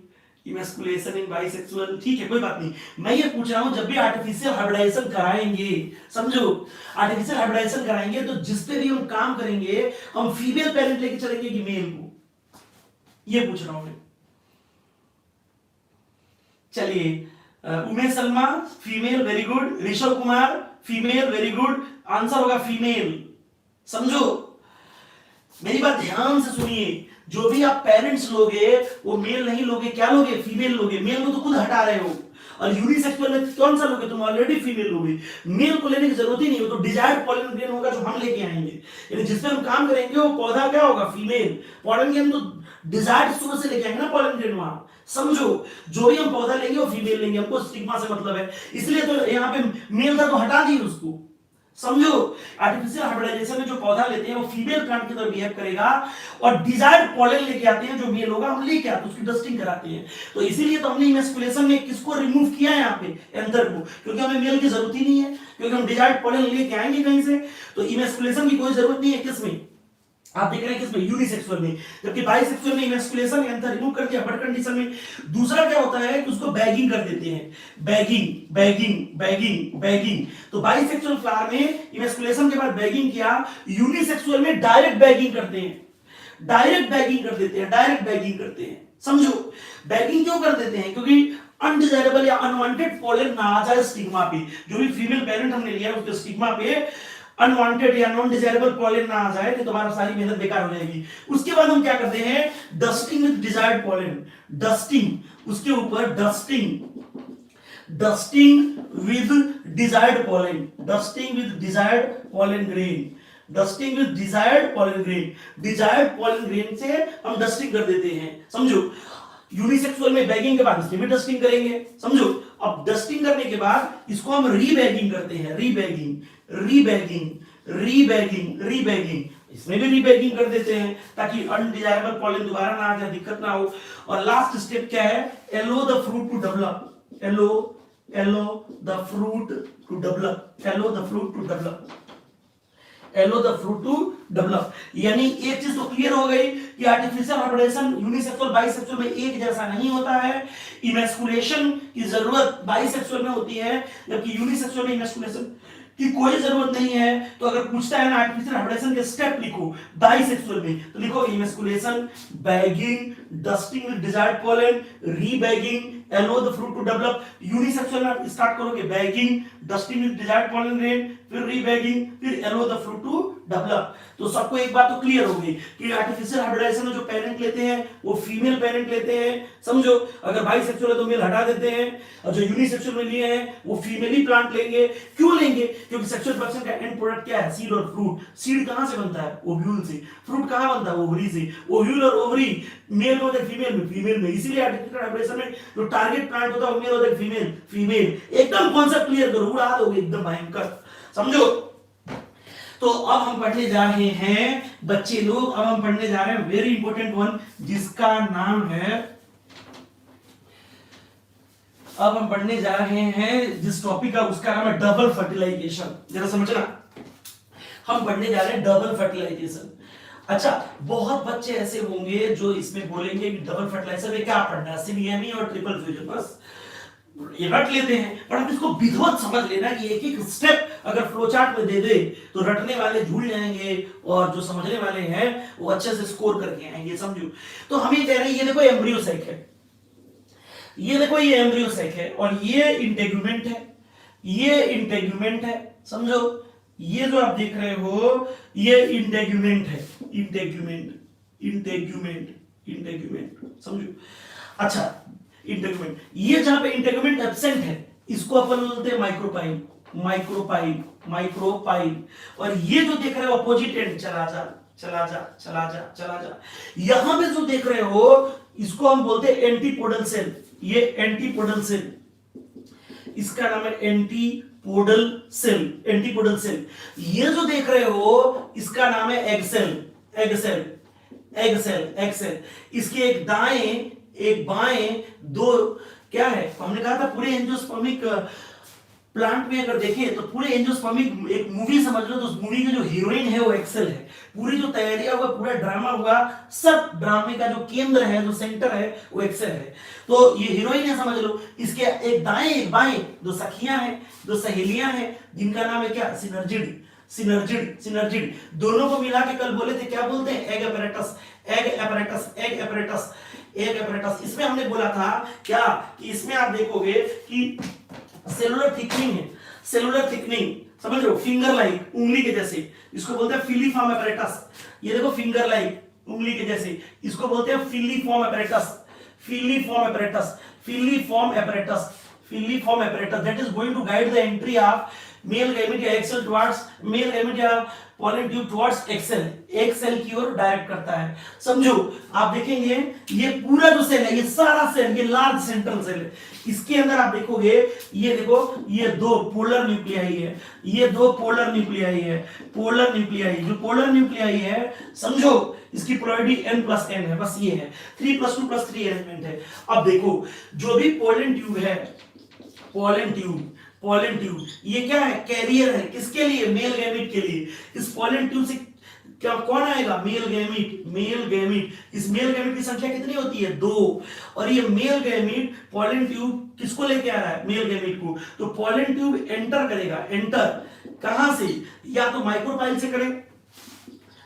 इमैस्कुलेशन इन बाइसेक्सुअल, ठीक है कोई बात नहीं। मैं ये पूछ रहा हूं जब भी आर्टिफिशियल हाइब्रिडाइजेशन कराएंगे, समझो आर्टिफिशियल हाइब्रिडाइजेशन कराएंगे तो जिस पे भी हम काम करेंगे हम फीमेल पेरेंट लेके चलेंगे कि मेल को? ये पूछ रहा हूं मैं। चलिए Umesh Sharma female, very good. Rishabh Kumar female, very good. Answer होगा फीमेल। समझो मेरी बात ध्यान से सुनिए, जो भी आप पेरेंट्स लोगे वो मेल नहीं लोगे, क्या लोगे? फीमेल लोगे। मेल को तो खुद हटा रहे हो। और यूनिसेक्सुअल में कौन सा लोगे? तुम ऑलरेडी फीमेल लोगे। मेल को लेने की जरूरत ही नहीं, वो तो डिजायर्ड पॉलन ग्रेन होगा जो हम लेके आएंगे। यानी जिस पे हम काम करेंगे वो पौधा क्या होगा? फीमेल। पॉलन ग्रेन तो डिजायर्ड सोर्स से लेके आएंगे ना पॉलन ग्रेन वहां। समझो जो भी हम पौधा लेंगे वो फीमेल लेंगे, हमको स्टिग्मा से मतलब है, इसलिए तो यहाँ पे मेल था तो हटा दिए उसको। समझो आर्टिफिशियल हाइब्रिडाइजेशन में जो पौधा लेते हैं वो फीमेल प्लांट की तरह बिहेव करेगा और डिजायर्ड पॉलन लेके आते हैं, जो मेल होगा हम लेके आते हैं, उसकी डस्टिंग कराते हैं। तो इसीलिए तो हमने इमैस्कुलेशन में किसको रिमूव किया है यहाँ पे? एंथर को, क्योंकि हमें मेल की जरूरत ही नहीं है, क्योंकि हम डिजायर्ड पॉलन लेके आएंगे कहीं से। तो इमैस्कुलेशन की कोई जरूरत नहीं है किसमें? आप देख रहे हैं किसमें? यूनिसेक्सुअल में। जबकि बाइसेक्सुअल में इमैस्कुलेशन एंथर रिमूव कर दिया बर्ड कंडीशन में। दूसरा क्या होता है कि उसको बैगिंग कर देते हैं, बैगिंग बैगिंग बैगिंग बैगिंग। तो बाइसेक्सुअल फ्लावर में इमैस्कुलेशन के बाद बैगिंग किया, यूनिसेक्सुअल में डायरेक्ट बैगिंग करते हैं, डायरेक्ट बैगिंग कर देते हैं, डायरेक्ट बैगिंग करते हैं। समझो बैगिंग क्यों कर देते हैं? क्योंकि अनडिजायरेबल या अनवांटेड पॉलन ना आ जाए स्टिग्मा पे। जो भी फीमेल पेरेंट हमने लिया उसके स्टिग्मा पे अनवांटेड या नॉन डिजायरेबल पॉलन ना आ जाए, तो तुम्हारा सारी मेहनत बेकार हो जाएगी। उसके बाद हम क्या करते हैं? Dusting with desired pollen, dusting, उसके ऊपर dusting, dusting with desired pollen, dusting with desired pollen grain, dusting with desired pollen grain. Desired pollen grain से हम डस्टिंग कर देते हैं। समझो यूनिसेक्सुअल में बैगिंग के बाद इसमें भी डस्टिंग करेंगे। समझो अब डस्टिंग करने के बाद इसको हम रीबैगिंग करते हैं, रीबैगिंग रीबैगिंग रीबैगिंग रीबैगिंग, इसमें भी रीबैगिंग कर देते हैं ताकि अनडिजायरेबल पॉलन दोबारा ना आ जाए, दिक्कत ना हो। और लास्ट स्टेप क्या है? Allow the fruit to develop, allow the fruit to develop, allow the fruit to develop, allow the fruit to develop. यानी एक चीज तो क्लियर हो गई कि आर्टिफिशियल हाइब्रिडाइजेशन यूनिसेक्सुअल बाइसेक्सुअल में एक जैसा नहीं होता है। इमैस्कुलेशन की जरूरत बाइसेक्सुअल में होती है, जबकि यूनिसेक्सुअल में इमैस्कुलेशन की कोई जरूरत नहीं है। तो अगर पूछता है ना आर्टिफिशियल हाइब्रिडेशन के स्टेप लिखो बाइसेक्सुअल में, तो लिखो emasculation, bagging, dusting with desired pollen, rebagging, allow the fruit to develop. Unisexual में स्टार्ट करोगे bagging, dusting with desired pollen grain, फिर रीबैगिंग, फिर allow the fruit to develop. तो सबको एक बात तो क्लियर हो गई कि आर्टिफिशियल हाइब्रिडाइजेशन में जो पेरेंट लेते हैं वो फीमेल पेरेंट लेते हैं। समझो अगर बाइसेक्सुअल है तो मेल हटा देते हैं, और जो यूनिसेक्सुअल में लिए हैं वो फीमेल ही प्लांट लेंगे। क्यों लेंगे? क्योंकि सेक्सुअल प्रोडक्शन का एंड प्रोडक्ट क्या है? सीड और फ्रूट। सीड कहां से बनता है? ओव्यूल से। फ्रूट कहां बनता है? ओवरी से। ओव्यूल और ओवरी मेल में होता है, फीमेल में, फीमेल में। इसीलिए आर्टिफिशियल हाइब्रिडेशन में जो टारगेट प्लांट होता है वो मेल होता है, फीमेल, फीमेल। एकदम कॉन्सेप्ट क्लियर करो, उड़ा दोगे एकदम भयंकर। समझो तो अब हम पढ़ने जा रहे हैं बच्चे लोग, अब हम पढ़ने जा रहे हैं वेरी इंपॉर्टेंट वन, जिसका नाम है, अब हम पढ़ने जा रहे हैं जिस टॉपिक का उसका नाम है डबल फर्टिलाइजेशन। जरा समझना, हम पढ़ने जा रहे हैं डबल फर्टिलाइजेशन। अच्छा, बहुत बच्चे ऐसे होंगे जो इसमें बोलेंगे कि डबल फर्टिलाइजर में क्या पढ़ना है, सिंगेमी और ट्रिपल फ्यूजन, बस ये रट लेते हैं। पर आप इसको विधिवत समझ लेना कि एक एक स्टेप अगर फ्लो चार्ट में दे दे तो रटने वाले झूल जाएंगे और जो समझने वाले हैं वो अच्छे से स्कोर करके आएंगे, समझो। तो हम ये कह रहे हैं, ये देखो एम्ब्रियो सैक है, ये देखो ये एम्ब्रियो सैक है, और ये इंटेगुमेंट है, ये इंटेगुमेंट है, समझो। ये जो आप देख रहे हो ये इंटेगुमेंट है, इंटेगुमेंट, इंटेगुमेंट, इंटेगुमेंट, समझो। अच्छा, इंटेगुमेंट, ये जहां पे इंटेगुमेंट एब्सेंट है इसको अपन बोलते हैं माइक्रोपाइल, माइक्रोपाइल, माइक्रोपाइल। और ये जो देख रहे हो अपोजिट एंड, चला जा, चला जा, चला जा, चला जा, यहां पे जो देख रहे हो इसको हम बोलते हैं एंटीपोडल सेल, ये एंटीपोडल सेल, इसका नाम है एंटीपोडल सेल, एंटीपोडल सेल। ये जो देख रहे हो इसका नाम है egg cell, egg cell, egg cell, egg cell. इसके एक दाएं एक बाएं दो, क्या है, हमने कहा था पूरे एंजियोस्पर्मिक प्लांट में अगर देखें तो पूरे एंजियोस्पर्मिक एक मूवी समझ लो, तो उस मूवी की जो हीरोइन है वो एक्सेल है। पूरी जो तैयारियां हुआ, पूरा ड्रामा हुआ, सब ड्रामे का जो केंद्र है, जो सेंटर है वो एक्सेल है। तो ये हीरोइन है समझ लो। इसके एक दाएं एक बाएं दो सखियां हैं, दो सहेलियां हैं, जिनका नाम है क्या, सिनर्जिड, सिनर्जिड, सिनर्जिड। दोनों को मिला के कल बोले थे, क्या बोलते हैं, egg apparatus, egg apparatus, egg apparatus, egg apparatus. इसमें हमने बोला था क्या कि इसमें आप देखोगे कि सेलुलर थिकनिंग है, सेलुलर थिकनिंग, समझ रहे हो, फिंगर लाइक, उंगली के जैसे, इसको बोलते हैं फिलीफॉर्म एपरेटस। ये देखो फिंगर लाइक, उंगली के जैसे, इसको बोलते हैं filiform apparatus, filiform apparatus, filiform apparatus, filiform apparatus. That is going to guide the entry of male gamete या एक्सेल टुवर्ड्स, मेल गैमेट या पॉलन ट्यूब टुवर्ड्स एक्सेल, एक सेल की ओर डायरेक्ट करता है, समझो। आप देखेंगे ये पूरा जो सेल है, ये सारा सेल, ये लार्ज सेंट्रल सेल है, इसके अंदर आप देखोगे, ये देखो ये दो पोलर न्यूक्लियाई है, ये दो पोलर न्यूक्लियाई है, पोलर न्यूक्लियाई, जो पोलर न्यूक्लियाई है समझो, इसकी पोलैरिटी n+n है, बस ये है, 3+2+3 अरेंजमेंट है। अब देखो जो भी पोलन ट्यूब है, पोलन ट्यूब, पोलन ट्यूब, ये क्या है, कैरियर है, किसके लिए, मेल गैमीट के लिए। इस पोलन ट्यूब से क्या कौन आएगा, मेल गैमीट, मेल गैमीट। इस मेल गैमीट की संख्या कितनी होती है, 2। और ये मेल गैमीट पोलन ट्यूब किसको लेके आ रहा है, मेल गैमीट को। तो पोलन ट्यूब एंटर करेगा, एंटर कहां से, या तो माइक्रोपाइल से करे,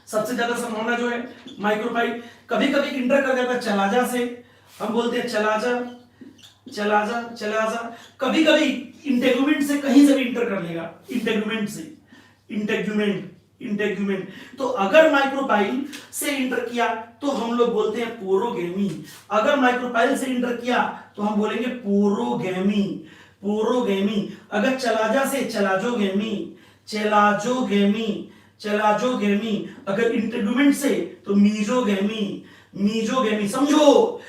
सबसे ज्यादा संभावना जो है माइक्रोपाइल, कभी कभी इंटर कर जाता है चलाजा से, हम बोलते हैं चलाजा, चलाजा, चलाजा। कभी कभी इंटेगुमेंट से, कहीं से भी इंटर कर लेगा, इंटेगुमेंट से, इंटेगुमेंट, इंटेगुमेंट। तो अगर माइक्रोपाइल से इंटर किया तो हम लोग बोलते हैं पोरोगेमी, अगर माइक्रोपाइल से इंटर किया तो हम बोलेंगे पोरोगेमी, पोरोगेमी। अगर चलाजा से, चलाजोगेमी, चलाजोगेमी, चलाजोगेमी। अगर इंटेगुमेंट से तो मीजोगेमी, मीजोगेमी, समझो।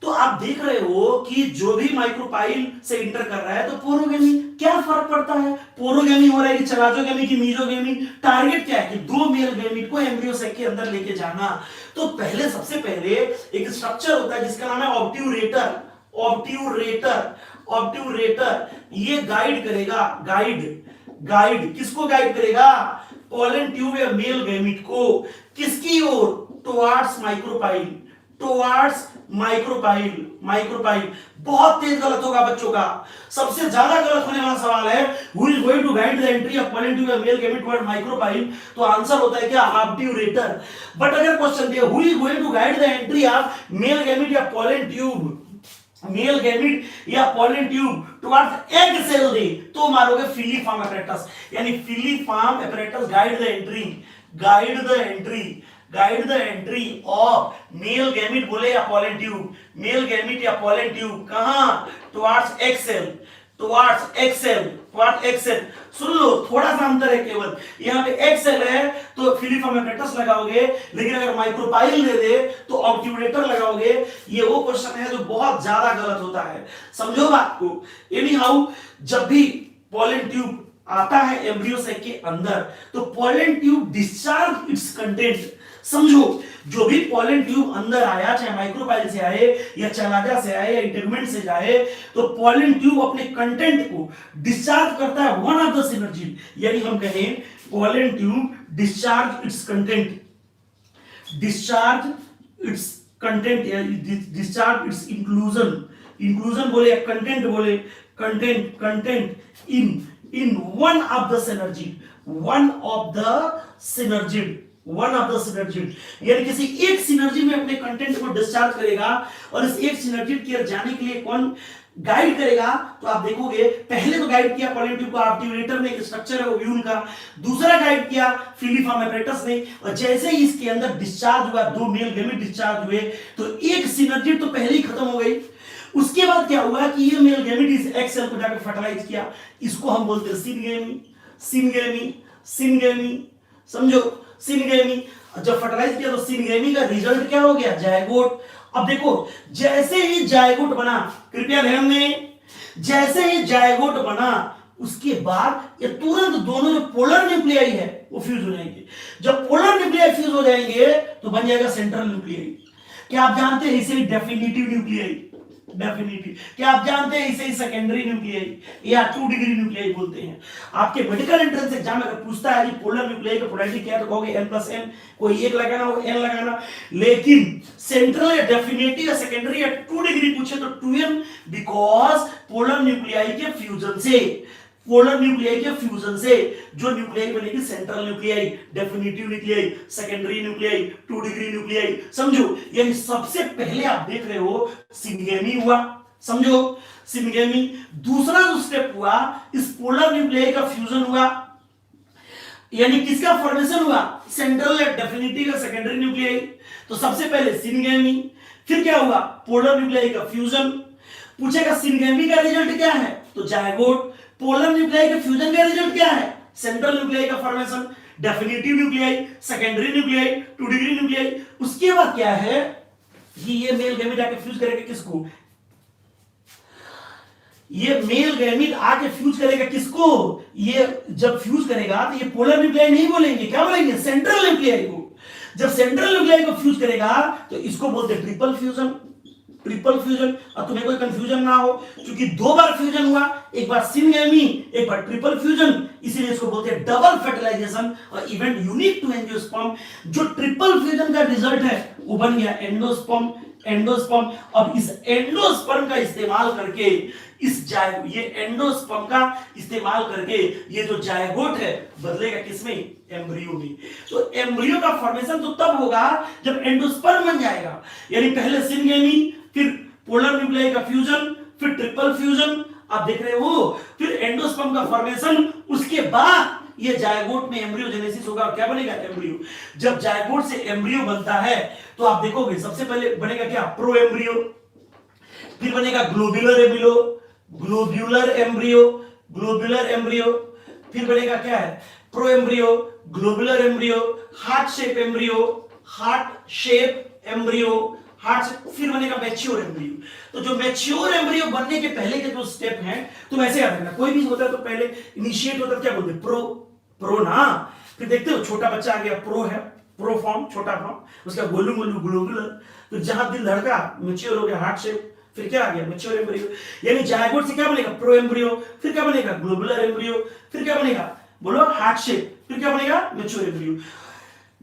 तो आप देख रहे हो कि जो भी माइक्रोपाइल से इंटर कर रहा है तो पोरोगेमी, क्या फर्क पड़ता है, पोरोगेमी हो रहा है कि चलाजोगेमी की मीजोगेमी। टारगेट क्या है कि दो मेल गैमीट को एम्ब्रियो सैक के अंदर लेके जाना। तो पहले, सबसे पहले एक स्ट्रक्चर होता है जिसका नाम है ऑब्ट्यूरेटर, ऑब्ट्यूरेटर, ऑब्ट्यूरेटर। ये गाइड करेगा, गाइड, गाइड किसको गाइड करेगा, पोलन ट्यूब या मेल गैमीट को, किसकी ओर, towards micropyle, towards micropyle, micropyle. बहुत तेज गलत होगा बच्चों का, सबसे ज्यादा गलत होने वाला सवाल है, who is going to guide the entry of pollen tube या मेल गैमीट टुवर्ड माइक्रोपाइल। तो आंसर होता है क्या, ऑब्ट्यूरेटर। बट अगर क्वेश्चन दिया who is going to guide the entry of male gamete या पोलन ट्यूब, मेल गैमीट या pollen tube towards egg cell दे, तो मारोगे फिलीफॉर्म एपरेटस, यानी filiform apparatus guide the entry, guide the entry, guide the entry of male gamete बोले या pollen tube, male gamete या pollen tube कहां, towards egg cell, towards egg cell, towards egg cell. सुन लो थोड़ा सा अंतर है केवल, यहां पे एग सेल है तो फिलीफॉर्म एपरेटस लगाओगे, लेकिन अगर माइक्रोपाइल दे दे तो ऑब्ट्यूरेटर लगाओगे। ये वो क्वेश्चन है जो बहुत ज्यादा गलत होता है, समझो बात को। एनी हाउ, जब भी पोलन ट्यूब आता है एम्ब्रियो सैक के अंदर तो pollen tube discharge it's content, समझो। जो भी पोलन ट्यूब अंदर आया, चाहे माइक्रोपाइल से आए या चलाजा से आए या इंटेगुमेंट से जाए, तो पोलन ट्यूब अपने कंटेंट को डिस्चार्ज करता है वन ऑफ द सिनर्जी, यानी हम कहें pollen tube discharge it's content, discharge it's content, discharge it's inclusion, inclusion बोले या कंटेंट बोले, content content in one of the synergy, one of the synergy, one of the synergy, यानी किसी एक synergy में अपने कंटेंट को डिस्चार्ज करेगा। और इस एक सिनर्जी की जाने के लिए कौन गाइड करेगा? तो आप देखोगे पहले तो गाइड किया पॉलिट्यूब को आर्टिकुलेटर ने, एक स्ट्रक्चर है ओव्यूल का, दूसरा गाइड किया फिलीफॉर्म एपरेटस ने। और जैसे ही इसके अंदर डिस्चार्ज हुआ, दो मेल गैमेट डिस्चार्ज हुए, तो एक सिनर्जी तो पहले ही खत्म हो गई। उसके बाद क्या हुआ कि ये मेल गैमेट इस एक्स सेल को जाकर फर्टिलाइज किया, इसको हम बोलते हैं सिनगेमी, सिनगेमी, सिनगेमी, समझो सिनगेमी। जब फर्टिलाइज किया तो सिनगेमी का रिजल्ट क्या हो गया? जायगोट। अब देखो जैसे ही जायगोट बना, कृपया ध्यान दें, जैसे ही जायगोट बना उसके बाद ये तुरंत दोनों जो पोलर न्यूक्लियाई है वो फ्यूज हो जाएंगे। जब पोलर न्यूक्लियाई फ्यूज हो जाएंगे तो बन जाएगा सेंट्रल न्यूक्लियाई। क्या आप जानते हैं इसे डेफिनेटिव न्यूक्लियाई? डेफिनेटिव। क्या आप जानते हैं इसे सेकेंडरी न्यूक्लियाई या 2 डिग्री न्यूक्लियाई बोलते हैं? आपके मेडिकल एंट्रेंस एग्जाम अगर पूछता है कि पोलर न्यूक्लियाई का पोलैरिटी क्या है तो कहोगे n+n, कोई एक लगाना हो n लगाना। लेकिन सेंट्रल या डेफिनेटिव या सेकेंडरी या 2 डिग्री पूछे तो 2n, बिकॉज पोलर न्यूक्लियाई के फ्यूजन से, पोलर न्यूक्लियाई के फ्यूजन से जो न्यूक्लियाई बनेगी central nuclei, definitive nuclei, secondary nuclei, 2 degree nuclei. समझो यानी सबसे पहले आप देख रहे हो सिनगेमी हुआ, समझो सिनगेमी। दूसरा जो स्टेप हुआ इस पोलर न्यूक्लियाई का फ्यूजन हुआ, यानी किसका फॉर्मेशन हुआ? सेंट्रल या डेफिनेटिव या सेकेंडरी न्यूक्लियाई। तो सबसे पहले सिनगेमी, फिर क्या हुआ? पोलर न्यूक्लियाई का फ्यूजन। पूछेगा सिनगेमी का रिजल्ट क्या है? तो जायगोट। पोलर न्यूक्लियाई के फ्यूजन का रिजल्ट क्या है? सेंट्रल न्यूक्लियाई का formation. Definitive nuclei, secondary nuclei, 2 degree nuclei. उसके बाद क्या है कि ये मेल गैमेट आके फ्यूज करेगा किसको? ये मेल गैमेट आके फ्यूज करेगा किसको? ये जब फ्यूज करेगा तो ये पोलर न्यूक्लियाई नहीं बोलेंगे, क्या बोलेंगे? सेंट्रल न्यूक्लियाई को। जब सेंट्रल न्यूक्लियाई को फ्यूज करेगा तो इसको बोलते हैं ट्रिपल फ्यूजन, ट्रिपल फ्यूजन। अब तुम्हें कोई कंफ्यूजन ना हो, क्योंकि 2 बार फ्यूजन हुआ, एक बार सिनगेमी एक बार ट्रिपल फ्यूजन, इसीलिए इसको बोलते हैं डबल फर्टिलाइजेशन और इवेंट यूनिक टू एंजियोस्पर्म। जो ट्रिपल फ्यूजन का रिजल्ट है वो बन गया एंडोस्पर्म, एंडोस्पर्म। अब इस एंडोस्पर्म का इस्तेमाल करके ये एंडोस्पर्म का इस्तेमाल करके ये जो जायगोट है बदलेगा किसमें? एम्ब्रियो में। तो एम्ब्रियो का फॉर्मेशन तो तब होगा जब एंडोस्पर्म बन जाएगा, यानी पहले सिनगेमी, फिर पोलर न्यूक्लियाई का फ्यूजन, फिर ट्रिपल फ्यूजन, आप देख रहे हो, फिर एंडोस्पर्म का फॉर्मेशन, उसके बाद ये जायगोट में एम्ब्रियोजेनेसिस होगा और क्या बनेगा? एम्ब्रियो। जब जायगोट से एम्ब्रियो बनता है तो आप देखोगे सबसे पहले बनेगा क्या? प्रो एम्ब्रियो, फिर बनेगा globular embryo, globular embryo, globular embryo, फिर बनेगा क्या है? Pro embryo, globular embryo, heart shape embryo, heart shape embryo, फिर बनेगा मैच्योर एम्ब्रियो। तो जो मैच्योर एम्ब्रियो बनने के पहले के जो स्टेप हैं तुम ऐसे याद रखना, कोई भी होता है तो पहले इनिशिएट होता है क्या बोलते हैं? प्रो, प्रो ना। फिर देखते हो छोटा बच्चा आ गया, प्रो है, प्रो फॉर्म, छोटा फॉर्म, उसका गोलू गोलू ग्लोबुलर, फिर जहां दिल धड़का मैच्योर हो गया हार्ट शेप, फिर क्या आ गया? Mature embryo. यानी जायगोट से क्या बनेगा? प्रो एम्ब्रियो, फिर क्या बनेगा? ग्लोबुलर एम्ब्रियो, फिर क्या बनेगा? बोलो हार्ट शेप, फिर क्या बनेगा? Mature embryo.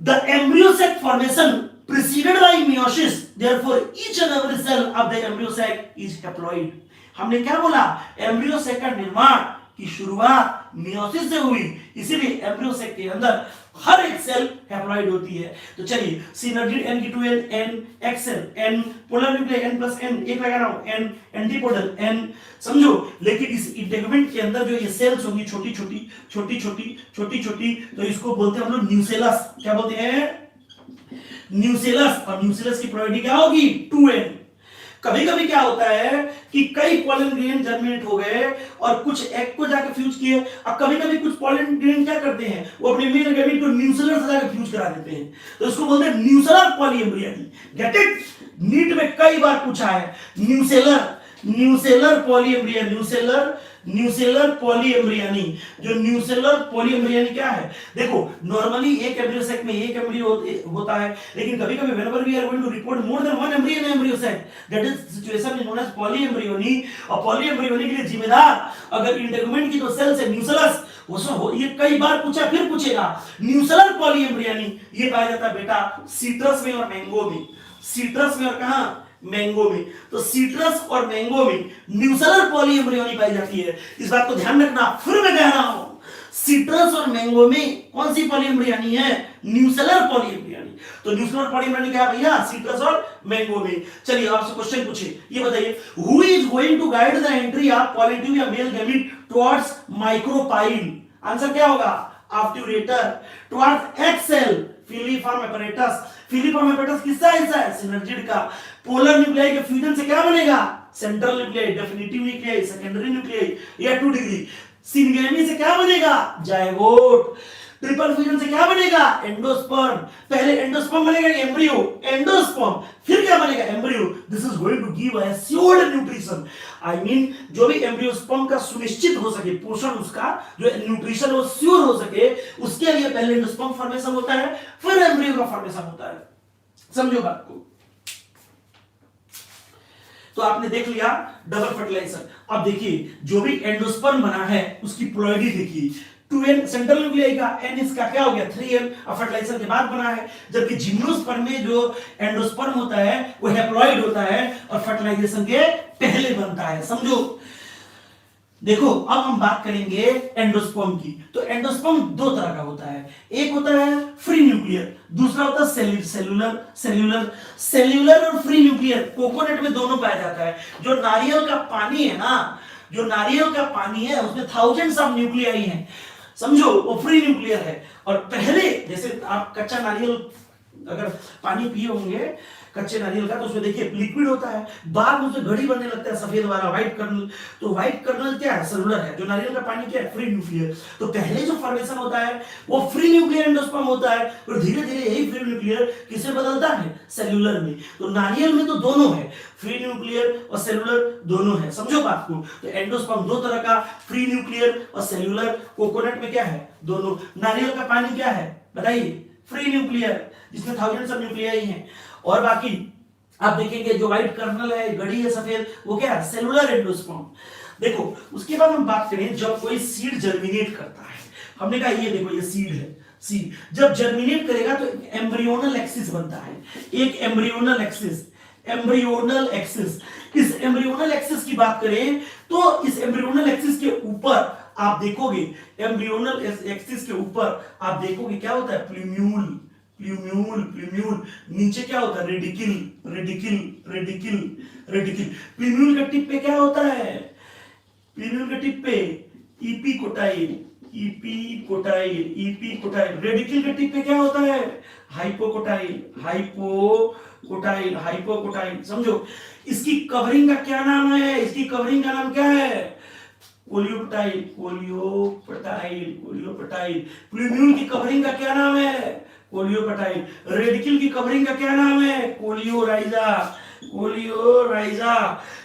The embryo sac formation preceded by meiosis, therefore each and every cell of the embryo sac is haploid। हमने क्या बोला? एम्ब्रियो सेक का निर्माण की शुरुआत मियोसिस से हुई, इसीलिए एम्ब्रियो सेक के अंदर हर एक सेल हैप्लॉइड होती है। तो चलिए सिनर्जी n की 2n, n egg cell, n polar nuclei n+n, एक लगा रहा हूं n एंटीपोडल n, समझो। लेकिन इस इंटेगमेंट के अंदर जो ये सेल्स होंगी छोटी छोटी छोटी छोटी छोटी छोटी, तो इसको बोलते हैं हम लोग न्यूसेलस। क्या बोलते हैं? न्यूसेलस। और न्यूसेलस की प्रोबेबिलिटी क्या होगी? 2n। कभी कभी क्या होता है कि कई पॉलन ग्रेन जर्मिनेट हो गए और कुछ एग को जाकर फ्यूज किए। अब कभी कभी कुछ पॉलन ग्रेन क्या करते हैं, वो अपने मेल गैमेट को न्यूसेलर से जाकर फ्यूज करा देते हैं, तो इसको बोलते हैं nucellar polyembryony. Get it? NEET में कई बार पूछा है nucellar, nucellar polyembryon, nucellar polyembryony. जो न्यूसेलर पॉलीएम्ब्रियनी क्या है? देखो नॉर्मली एक एम्ब्रियो सेक में एक एम्ब्रियो होता है, लेकिन कभी-कभी whenever we are going to report more than one embryo in embryo sac, that is situation known as polyembryony. और पॉलीएम्ब्रियनी के लिए जिम्मेदार अगर इंटेगुमेंट की जो सेल्स है न्यूसेलस, ये कई बार पूछा फिर पूछेगा। न्यूसेलर पॉलीएम्ब्रियोनी ये पाया जाता है बेटा सीट्रस में और मैंगो में, सीट्रस में और कहां, मैंगो में। तो सीट्रस और मैंगो में न्यूसेलर पॉलीएम्ब्रियोनी पाई जाती है। इस बात को ध्यान रखना, फिर मैं कह रहा हूं सीट्रस और मैंगो में कौन सी पॉलीएम्ब्रियोनी है, न्यूसेलर पॉलीएम्ब्रियोनी। तो न्यूसेलर पॉलीएम्ब्रियोनी क्या है भैया, सीट्रस और मैंगो में। चलिए आपसे क्वेश्चन पूछे, ये बताइए who is going to guide the entry of pollen tube या male gamete towards micropyle. Answer क्या होगा, obturator. Towards egg cell filiform apparatus. Filiform apparatus किसका हिस्सा है, सिनर्जिड का। पोलर न्यूक्लियाई के फ्यूजन से क्या बनेगा, central nuclei, definitive nuclei, secondary nuclei या 2 डिग्री। सिनगेमी से क्या बनेगा, जायगोट। ट्रिपल फ्यूजन से क्या बनेगा, एंडोस्पर्म। पहले एंडोस्पर्म बनेगा एम्ब्रियो, एंडोस्पर्म, फिर क्या बनेगा, embryo. This is going to give assured nutrition. I mean जो भी एम्ब्रियोस्पर्म का सुनिश्चित हो सके पोषण, उसका जो न्यूट्रिशन वो श्योर हो सके, उसके लिए पहले एंडोस्पर्म फॉर्मेशन होता है, फिर एम्ब्रियो का फॉर्मेशन होता है। समझो बात को। तो आपने देख लिया डबल फर्टिलाइजेशन। अब देखिए जो भी एंडोस्पर्म बना है उसकी प्लॉइडी देखिए, 2n सेंट्रल न्यूक्लियाई का, n इसका क्या हो गया 3n, फर्टिलाइजेशन के बाद बना है। जबकि जिम्नोस्पर्म में जो एंडोस्पर्म होता है वो हैप्लॉइड होता है और फर्टिलाइजेशन के पहले बनता है। समझो देखो अब हम बात करेंगे एंडोस्पर्म की। तो एंडोस्पर्म 2 तरह का होता है, एक होता है फ्री न्यूक्लियर, दूसरा होता है सेल्यूलर। सेल्यूलर और फ्री न्यूक्लियर कोकोनट में दोनों पाया जाता है। जो नारियल का पानी है ना, जो नारियल का पानी है उसमें थाउजेंड्स ऑफ न्यूक्लियाई हैं, समझो वो फ्री न्यूक्लियर है। और पहले जैसे आप कच्चा नारियल अगर पानी पिए होंगे कच्चे नारियल का, तो उसमें देखिए लिक्विड होता है, बाद में उसमें घड़ी बनने लगता है सफेद वाला व्हाइट कर्नल। तो व्हाइट कर्नल क्या है, सेलुलर है। जो नारियल का पानी क्या है, फ्री न्यूक्लियर। तो पहले जो फॉर्मेशन होता है वो फ्री न्यूक्लियर एंडोस्पर्म होता है, और धीरे धीरे यही फ्री न्यूक्लियर किसे बदलता है, सेलुलर में। तो नारियल में तो दोनों है, फ्री न्यूक्लियर और सेलुलर दोनों है। समझो बात को। तो एंडोस्पर्म 2 तरह का, फ्री न्यूक्लियर और सेलुलर। कोकोनट में क्या है, दोनों। नारियल का पानी क्या है बताइए, फ्री न्यूक्लियर, जिसमें थाउजेंड्स ऑफ न्यूक्लियाई हैं। और बाकी आप देखेंगे जो व्हाइट कर्नल है, घड़ी है सफेद, वो क्या है, सेलुलर एंडोस्पर्म। देखो उसके बाद हम बात करें जब कोई सीड जर्मिनेट करता है, हमने कहा ये देखो ये सीड है, सीड जब जर्मिनेट करेगा तो एम्ब्रियोनल एक्सिस बनता है, एक एम्ब्रियोनल एक्सिस, एम्ब्रियोनल एक्सिस। इस एम्ब्रियोनल एक्सिस की बात करें तो इस एम्ब्रियोनल एक्सिस के ऊपर आप देखोगे, एम्ब्रियोनल एक्सिस के ऊपर आप देखोगे क्या होता है, प्लूम्यूल। प्लूम्यूल प्लूम्यूल नीचे क्या होता है, रेडिकिल रेडिकिल रेडिकिल रेडिकिल। प्लूम्यूल के टिप पे क्या होता है, प्लूम्यूल के टिप पे इपिकोटाइल इपिकोटाइल इपिकोटाइल। रेडिकिल के टिप पे क्या होता है, हाइपोकोटाइल हाइपोकोटाइल हाइपोकोटाइल। समझो इसकी कवरिंग का क्या नाम है, इसकी कवरिंग का नाम क्या है, कोलियोपटाइल कोलियोपटाइल कोलियोपटाइल। प्लूम्यूल की कवरिंग का क्या नाम है, कोलियोपटाइल। रेडिकिल की कवरिंग का क्या नाम है, कोलियोराइजा कोलियोराइजा।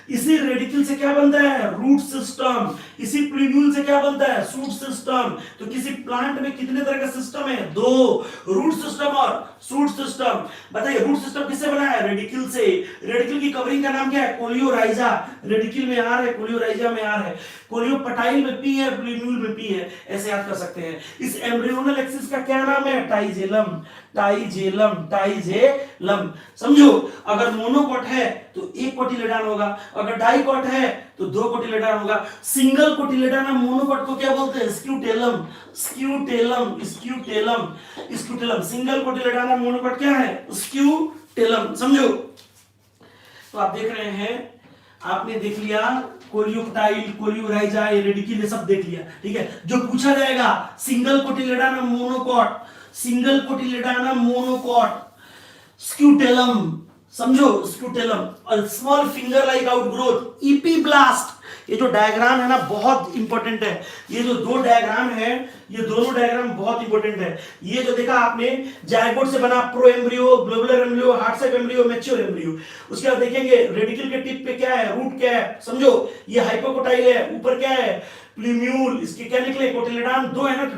इसी रेडिकिल से क्या बनता है, रूट सिस्टम। इसी प्लूम्यूल से क्या बनता है, शूट सिस्टम। तो किसी प्लांट में कितने तरह का सिस्टम है, 2, रूट सिस्टम और शूट सिस्टम। बताइए रूट सिस्टम किससे बना है, रेडिकिल से। रेडिकिल की कवरिंग का नाम क्या है, कोलियोराइजा। रेडिकिल में आर है, कोलियोराइजा में आर है। कोलियोपटाइल में पी है, प्लूम्यूल में पी है, ऐसे याद कर सकते हैं। इस एम्ब्रियोनल एक्सिस का क्या नाम है, टाइजेलम टाइजेलम टाइजेलम। समझो अगर मोनोकॉट है तो 1 कोटिलेडॉन होगा, अगर डाइकॉट है तो 2 कोटिलेडॉन होगा। सिंगल कोटिलेडॉन मोनोकॉट को क्या बोलते हैं, scutellum scutellum scutellum scutellum. Single cotyledon monocot क्या है, स्क्यूटेलम। समझो तो आप देख रहे हैं, आपने देख लिया कोलियोपटाइल कोलियोराइजा रेडिकिल, ये सब देख लिया, ठीक है। जो पूछा जाएगा single cotyledon monocot, single cotyledon monocot, scutellum. समझो स्क्यूटेलम और small finger like outgrowth, epiblast. ये जो डायग्राम है ना बहुत इंपॉर्टेंट है, ये जो 2 डायग्राम है, ये दोनों डायग्राम बहुत इंपॉर्टेंट है। ये जो देखा आपने जायगोट से बना pro embryo, globular embryo, heart shape embryo, mature embryo. उसके बाद देखेंगे रेडिकल के टिप पे क्या है, रूट क्या है। समझो ये हाइपोकोटाइल है, ऊपर क्या है, प्लूम्यूल। इसके क्या निकले, कोटिलेडॉन 2 है ना, तो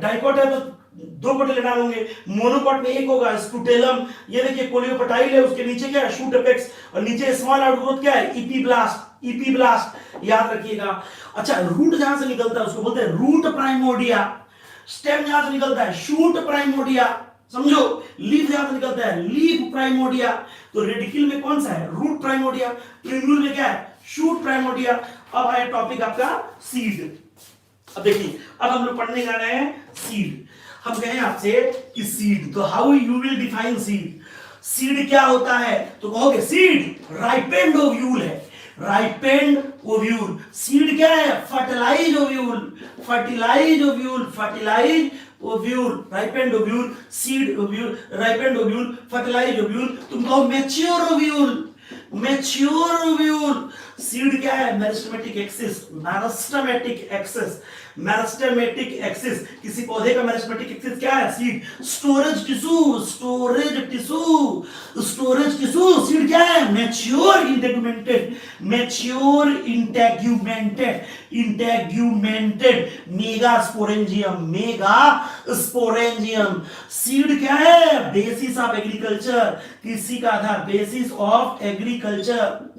डाइकोट है तो 2 कोटिलेडॉन होंगे। मोनोकॉट में 1 होगा, स्क्यूटेलम। ये देखिए कोलियोपटाइल है, उसके नीचे क्या है, शूट एपेक्स, और नीचे स्मॉल आउटग्रोथ क्या है, इपीब्लास्ट इपीब्लास्ट, याद रखिएगा। अच्छा, रूट जहां से निकलता है उसको बोलते हैं रूट प्राइमोर्डिया। स्टेम जहां से निकलता है शूट प्राइमोर्डिया, समझो। लीफ जहां से निकलता है लीफ प्राइमोर्डिया। तो रेडिकल में कौन सा है? Root primordia. ट्रिब्यूल में क्या है? Shoot primordia. अब आया टॉपिक आपका सीड। अब देखिए, अब हम लोग पढ़ने जा रहे हैं सीड। हम कहें आपसे कि सीड, तो how you will define seed? Seed क्या होता है? तो कहोगे सीड राइपेंड ओव्यूल है। Ripened ovule. सीड क्या है? Fertilise ovule. Fertilise ovule, fertilise ovule, ripened ovule, seed ovule, ripened ovule, fertilise ovule. तुम कहो mature ovule. Mature ovule. Seed क्या है? Meristematic axis. Meristematic axis, meristematic axis. किसी पौधे का मेरिस्टेमेटिक एक्सिस क्या है? Seed. Storage tissue, storage tissue, storage tissue. Seed क्या है? Mature integumented, mature integumented, integumented megasporangium, megasporangium. Seed क्या है? Basis of agriculture. कृषि का आधार, basis of agriculture.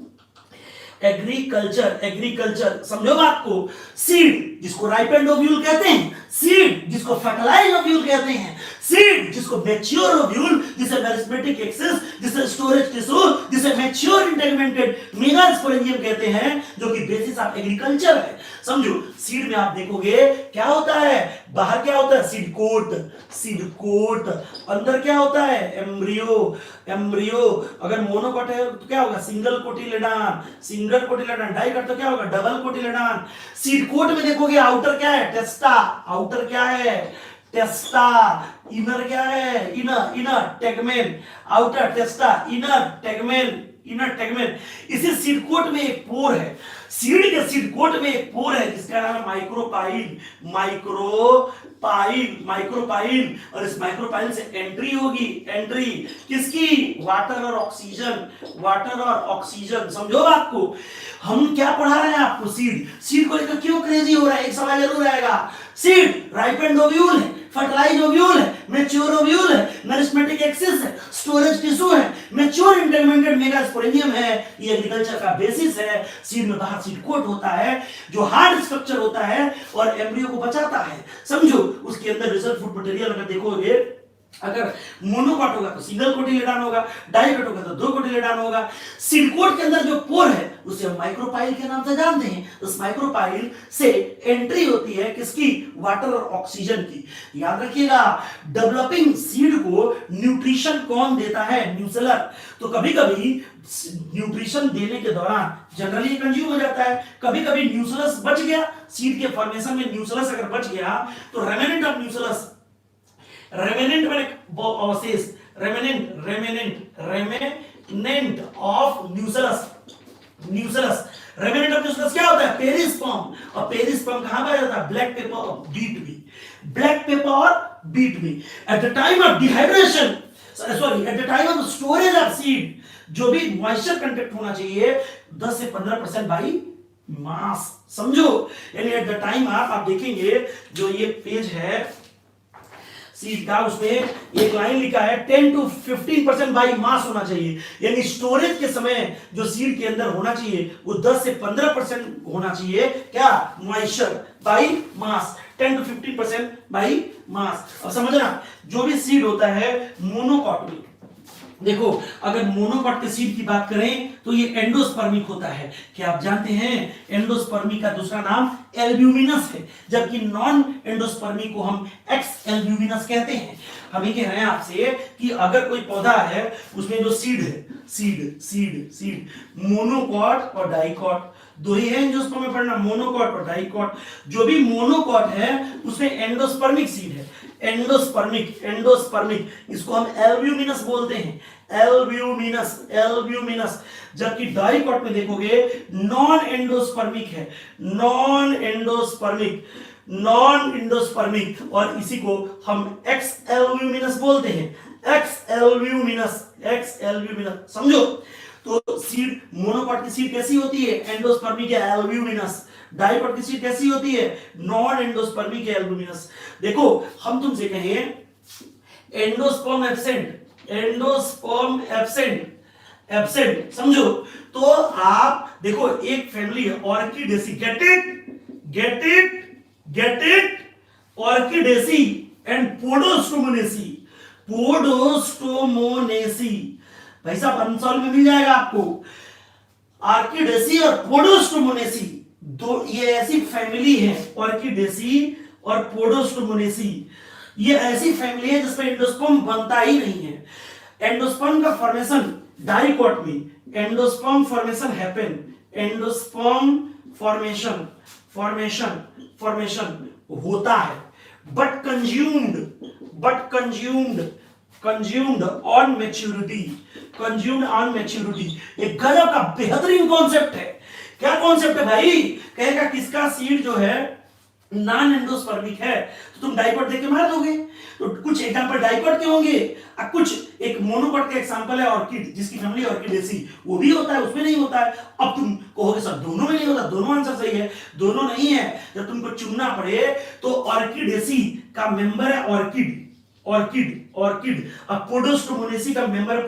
Agriculture, agriculture, समझो बात को। सीड जिसको राइपेंड ओव्यूल कहते हैं, सीड जिसको फर्टिलाइज ओव्यूल कहते हैं, सीड जिसको मैच्योर ओव्यूल, जिसे मेरिस्टेमेटिक एक्सिस, जिसे स्टोरेज टिश्यू, जिसे मैच्योर इंटेगुमेंटेड मेगास्पोरेंजियम कहते हैं, जो कि बेसिस ऑफ एग्रीकल्चर है। समझो, सीड में आप देखोगे क्या होता है? बाहर क्या होता है? Seed coat, seed coat. अंदर क्या होता है? Embryo, embryo. अगर मोनोकॉट है तो क्या होगा? Single cotyledon, single cotyledon. Dicot तो क्या होगा? डबल कोटिलेडॉन। सीड कोट में देखोगे आउटर क्या है? टेस्टा। आउटर क्या है? टेस्टा। इनर क्या है? Inner, inner tegmen. Outer टेस्टा, inner tegmen, inner tegmen. इसी सीड कोट में एक पोर है। सीड के सीड कोट में एक पोर है जिसका नाम है माइक्रोपाइल। Micropyle, micropyle. और इस माइक्रोपाइल से एंट्री होगी, एंट्री किसकी? वाटर और ऑक्सीजन, वाटर और ऑक्सीजन। समझो बात को। हम क्या पढ़ा रहे हैं आपको? सीड। सीड को लेकर क्यों क्रेजी हो रहा है? एक सवाल जरूर आएगा। सीड राइपेंड ओव्यूल है, फर्टिलाइज ओव्यूल है, मैच्योर ओव्यूल है, मेरिस्टेमेटिक एक्सिस है, स्टोरेज टिश्यू है, मैच्योर इंटेगुमेंटेड मेगास्पोरेंजियम है। ये एग्रीकल्चर का बेसिस है। सीड में बाहर सीड कोट होता है जो हार्ड स्ट्रक्चर होता है और एम्ब्रियो को बचाता है। समझो, उसके अंदर रिजर्व फूड मटेरियल अगर देखोगे, अगर मोनोकॉट होगा तो सिंगल कोटिलेडॉन होगा, डाइकोट होगा तो दो कोटिलेडॉन होगा। सीड कोट के अंदर जो पोर है उसे हम माइक्रोपाइल के नाम से जानते हैं। उस माइक्रोपाइल से एंट्री होती है किसकी? वाटर और ऑक्सीजन की। याद रखिएगा, डेवलपिंग सीड को न्यूट्रिशन कौन देता है? न्यूसेलर। तो कभी कभी न्यूट्रिशन देने के दौरान जनरली कंज्यूम हो जाता है, कभी कभी न्यूसेलस बच गया, सीड के फॉर्मेशन में न्यूसेलस अगर बच गया तो रेमिनेंट ऑफ न्यूसेलस, रेमिनेंट मैंने अवशेष, remnant, remnant, remnant of nucellus, nucellus. Remnant of nucellus क्या होता है? पेरिस्पर्म। और पेरिस्पर्म कहां पाया जाता है? ब्लैक पेपर और बीट में, ब्लैक पेपर और बीट में। At the time of dehydration, sorry, at the time of storage of seed, जो भी मॉइस्चर कंटेंट होना चाहिए 10 से 15% बाई मास। समझो, यानी एट द टाइम आप देखेंगे जो ये पेज है सीड का, उसमें एक लाइन लिखा है 10 to 15% बाई मास होना चाहिए। यानी स्टोरेज के समय जो सीड के अंदर होना चाहिए वो 10 से 15% होना चाहिए। क्या? Moisture by mass, 10 to 15% by mass. अब समझना, जो भी सीड होता है मोनोकॉट में, देखो अगर मोनोकॉट के सीड की बात करें तो ये एंडोस्पर्मिक होता है। क्या आप जानते हैं एंडोस्पर्मी का दूसरा नाम एल्ब्यूमिनस है, जबकि नॉन एंडोस्पर्मी को हम एक्स एल्ब्यूमिनस कहते हैं। हम ये कह रहे हैं आपसे कि अगर कोई पौधा है उसमें जो सीड है, सीड, सीड, सीड, मोनोकॉट और डाइकॉट, दो ही है एंजियोस्पर्म में पढ़ना, मोनोकॉट और डाइकॉट। जो भी मोनोकॉट है उसमें एंडोस्पर्मिक सीड है, एंडोस्पर्मिक, एंडोस्पर्मिक। इसको हम एल्ब्यूमिनस बोलते हैं, एल्ब्यूमिनस, एल्ब्यूमिनस। जबकि डाइकॉट में देखोगे नॉन एंडोस्पर्मिक है, नॉन एंडोस्पर्मिक, नॉन एंडोस्पर्मिक। और इसी को हम एक्स एल्ब्यूमिनस बोलते हैं, एक्स एल्ब्यूमिनस, एक्स एल्ब्यूमिनस। समझो, तो सीड, मोनोकॉट की सीड कैसी होती है? एंडोस्पर्मिक या एल्ब्यूमिनस। डाइकॉट की सीड कैसी होती है? नॉन एंडोस्पर्मिक या एल्ब्यूमिनस। देखो हम तुमसे कहें endosperm absent, endosperm absent, absent. समझो, तो आप देखो एक फैमिली है Orchidaceae, get it, get it, get it, Orchidaceae and Podostemonaceae, Podostemonaceae. भाई साहब आंसर में मिल जाएगा आपको। ऑर्किडेसी और पोडोस्टोमोनेसी दो ये ऐसी फैमिली है, ऑर्किडेसी और पोडोस्टोमोनेसी ये ऐसी फैमिली है जिसमें एंडोस्पर्म बनता ही नहीं है। एंडोस्पर्म का फॉर्मेशन डाइकोट में, endosperm formation happen, endosperm formation formation formation होता है, but consumed on maturity, consumed on maturity. एक गजब का बेहतरीन कॉन्सेप्ट है। क्या कॉन्सेप्ट है भाई? कहेगा किसका सीड जो है नॉन एंडोस्पर्मिक है तो तुम डाइकोट देके मार दोगे। तो कुछ एग्जांपल डाइकोट के होंगे, कुछ एक मोनोकोट का एग्जांपल है ऑर्किड, जिसकी फैमिली ऑर्किडेसी, वो भी होता है, उसमें नहीं होता है। अब तुम कहोगे सर दोनों में नहीं होता, दोनों आंसर सही है, दोनों नहीं है। जब तुमको चुनना पड़े तो ऑर्किडेसी का मेंबर है ऑर्किड, ऑर्किड। अब पोडोस्टोमोनेसी का मेंबर है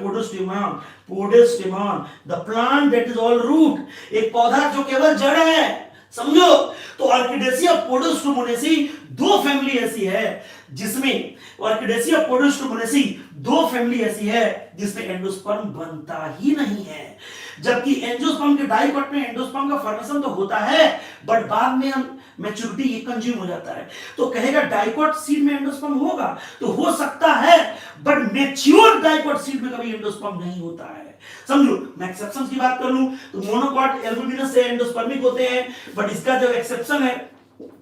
Podostemon, the plant that is all root, एक पौधा जो केवल जड़ है। समझो, तो ऑर्किडेसी और पोडोस्टोमोनेसी दो फैमिली ऐसी है जिसमें, ऑर्किडेसी और पोडोस्टोमोनेसी दो फैमिली ऐसी है जिसमें एंडोस्पर्म बनता ही नहीं है। जबकि एंजियोस्पर्म के डाइकोट में एंडोस्पर्म का फॉर्मेशन तो होता है, बट बाद में हम मैच्योरिटी ये कंज्यूम हो जाता है। तो कहेगा डाइकोट सीड में एंडोस्पर्म होगा तो हो सकता है, बट मैच्योर डाइकोट सीड में कभी एंडोस्पर्म नहीं होता है। समझो, मैं एक्सेप्शंस की बात कर लूं तो मोनोकॉट एल्बुमिनस से एंडोस्पर्मिक होते हैं, बट इसका जो एक्सेप्शन है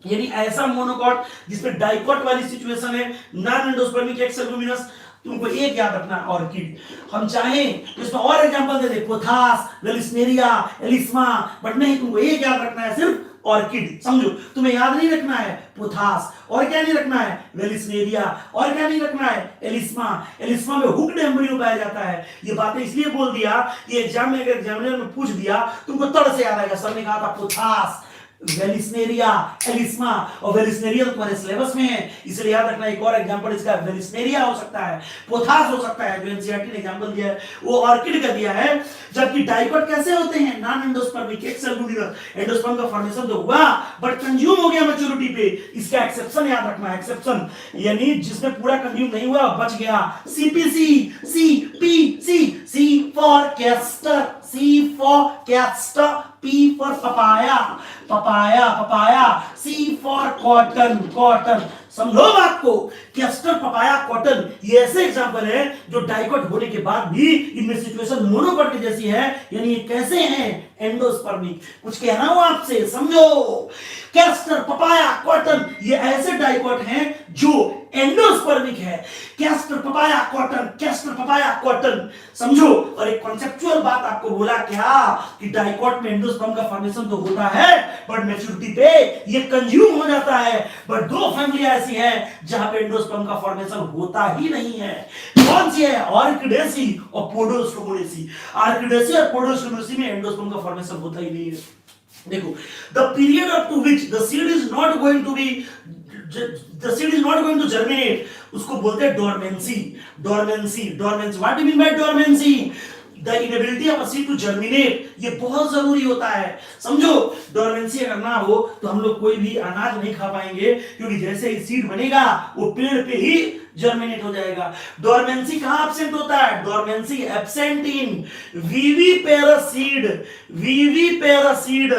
यानी ऐसा मोनोकॉट जिसमें डाइकोट वाली सिचुएशन है, नॉन एंडोस्पर्मिक एक्स एल्बुमिनस, तुमको एक याद रखना ऑर्किड। हम चाहें तो इसमें और एग्जांपल दे दे, पोथास, वेलिस्नेरिया, एलिस्मा, बट नहीं, तुमको एक याद रखना है सिर्फ ऑर्किड। समझो, तुम्हें याद नहीं रखना है पोथास, और क्या नहीं रखना है वेलिस्नेरिया, और क्या नहीं रखना है एलिस्मा। एलिस्मा में हुक्ड एम्ब्रियो पाया जाता है। ये बातें इसलिए बोल दिया कि एग्जाम में अगर एग्जामिनर ने पूछ दिया तुमको तड़ से याद आएगा, सर ने कहा था पोथास, वेलिस्नेरिया, एलिस्मा, और वेलिस्नेरिया तुम्हारे सिलेबस में है, इसलिए याद रखना। एक और एग्जांपल इसका वेलिस्नेरिया हो सकता है, पोथास हो सकता है, जो एनसीईआरटी ने एग्जांपल दिया है वो ऑर्किड का दिया है। जबकि डाइकोट कैसे होते हैं? Non endospermic x albuminous, endosperm का फॉर्मेशन तो हुआ बट कंज्यूम हो गया मैच्योरिटी पे। इसका एक्सेप्शन याद रखना है, एक्सेप्शन यानी जिसमें पूरा कंज्यूम नहीं हुआ बच गया। CPC, CPC, C for castor, C for castor, P for papaya, papaya, C for cotton, cotton. समझो बात को, कैस्टर, पपाया, कॉटन ये ऐसे एग्जांपल है जो डाइकोट होने के बाद भी इनमें सिचुएशन मोनोकोट की जैसी है, यानी ये कैसे हैं? एंडोस्पर्मिक। कुछ कहना हो आपसे, समझो, कैस्टर, पपाया, कॉटन ये ऐसे डाइकोट हैं जो एंडोस्पर्मिक है। Castor, papaya, cotton, castor, papaya, cotton. समझो, और एक कॉन्सेप्चुअल बात आपको बोला क्या कि डाइकोट में एंडोस्पर्म का फॉर्मेशन तो होता है बट मैच्योरिटी पे ये कंज्यूम हो जाता है। बट दो फैमिली ऐसी है जहां पे एंडोस्पर्म का फॉर्मेशन होता ही नहीं है। कौन सी है? ऑर्किडेसी और पोडोस्टोमोनेसी। ऑर्किडेसी और पोडोस्टोमोनेसी में एंडोस्पर्म का फॉर्मेशन होता ही नहीं है। देखो, the period up to which the seed is not going to be, the seed is not going to germinate, उसको बोलते हैं dormancy, dormancy, dormancy. What do you mean by dormancy? The inability of a seed to germinate, ये बहुत जरूरी होता है। समझो, dormancy अगर ना हो तो हम लोग कोई भी अनाज नहीं खा पाएंगे, क्योंकि जैसे ही सीड बनेगा वो पेड़ पे ही जर्मिनेट हो जाएगा। डोरमेंसी कहां एब्सेंट होता है? Dormancy absent in viviparous seed, viviparous seed,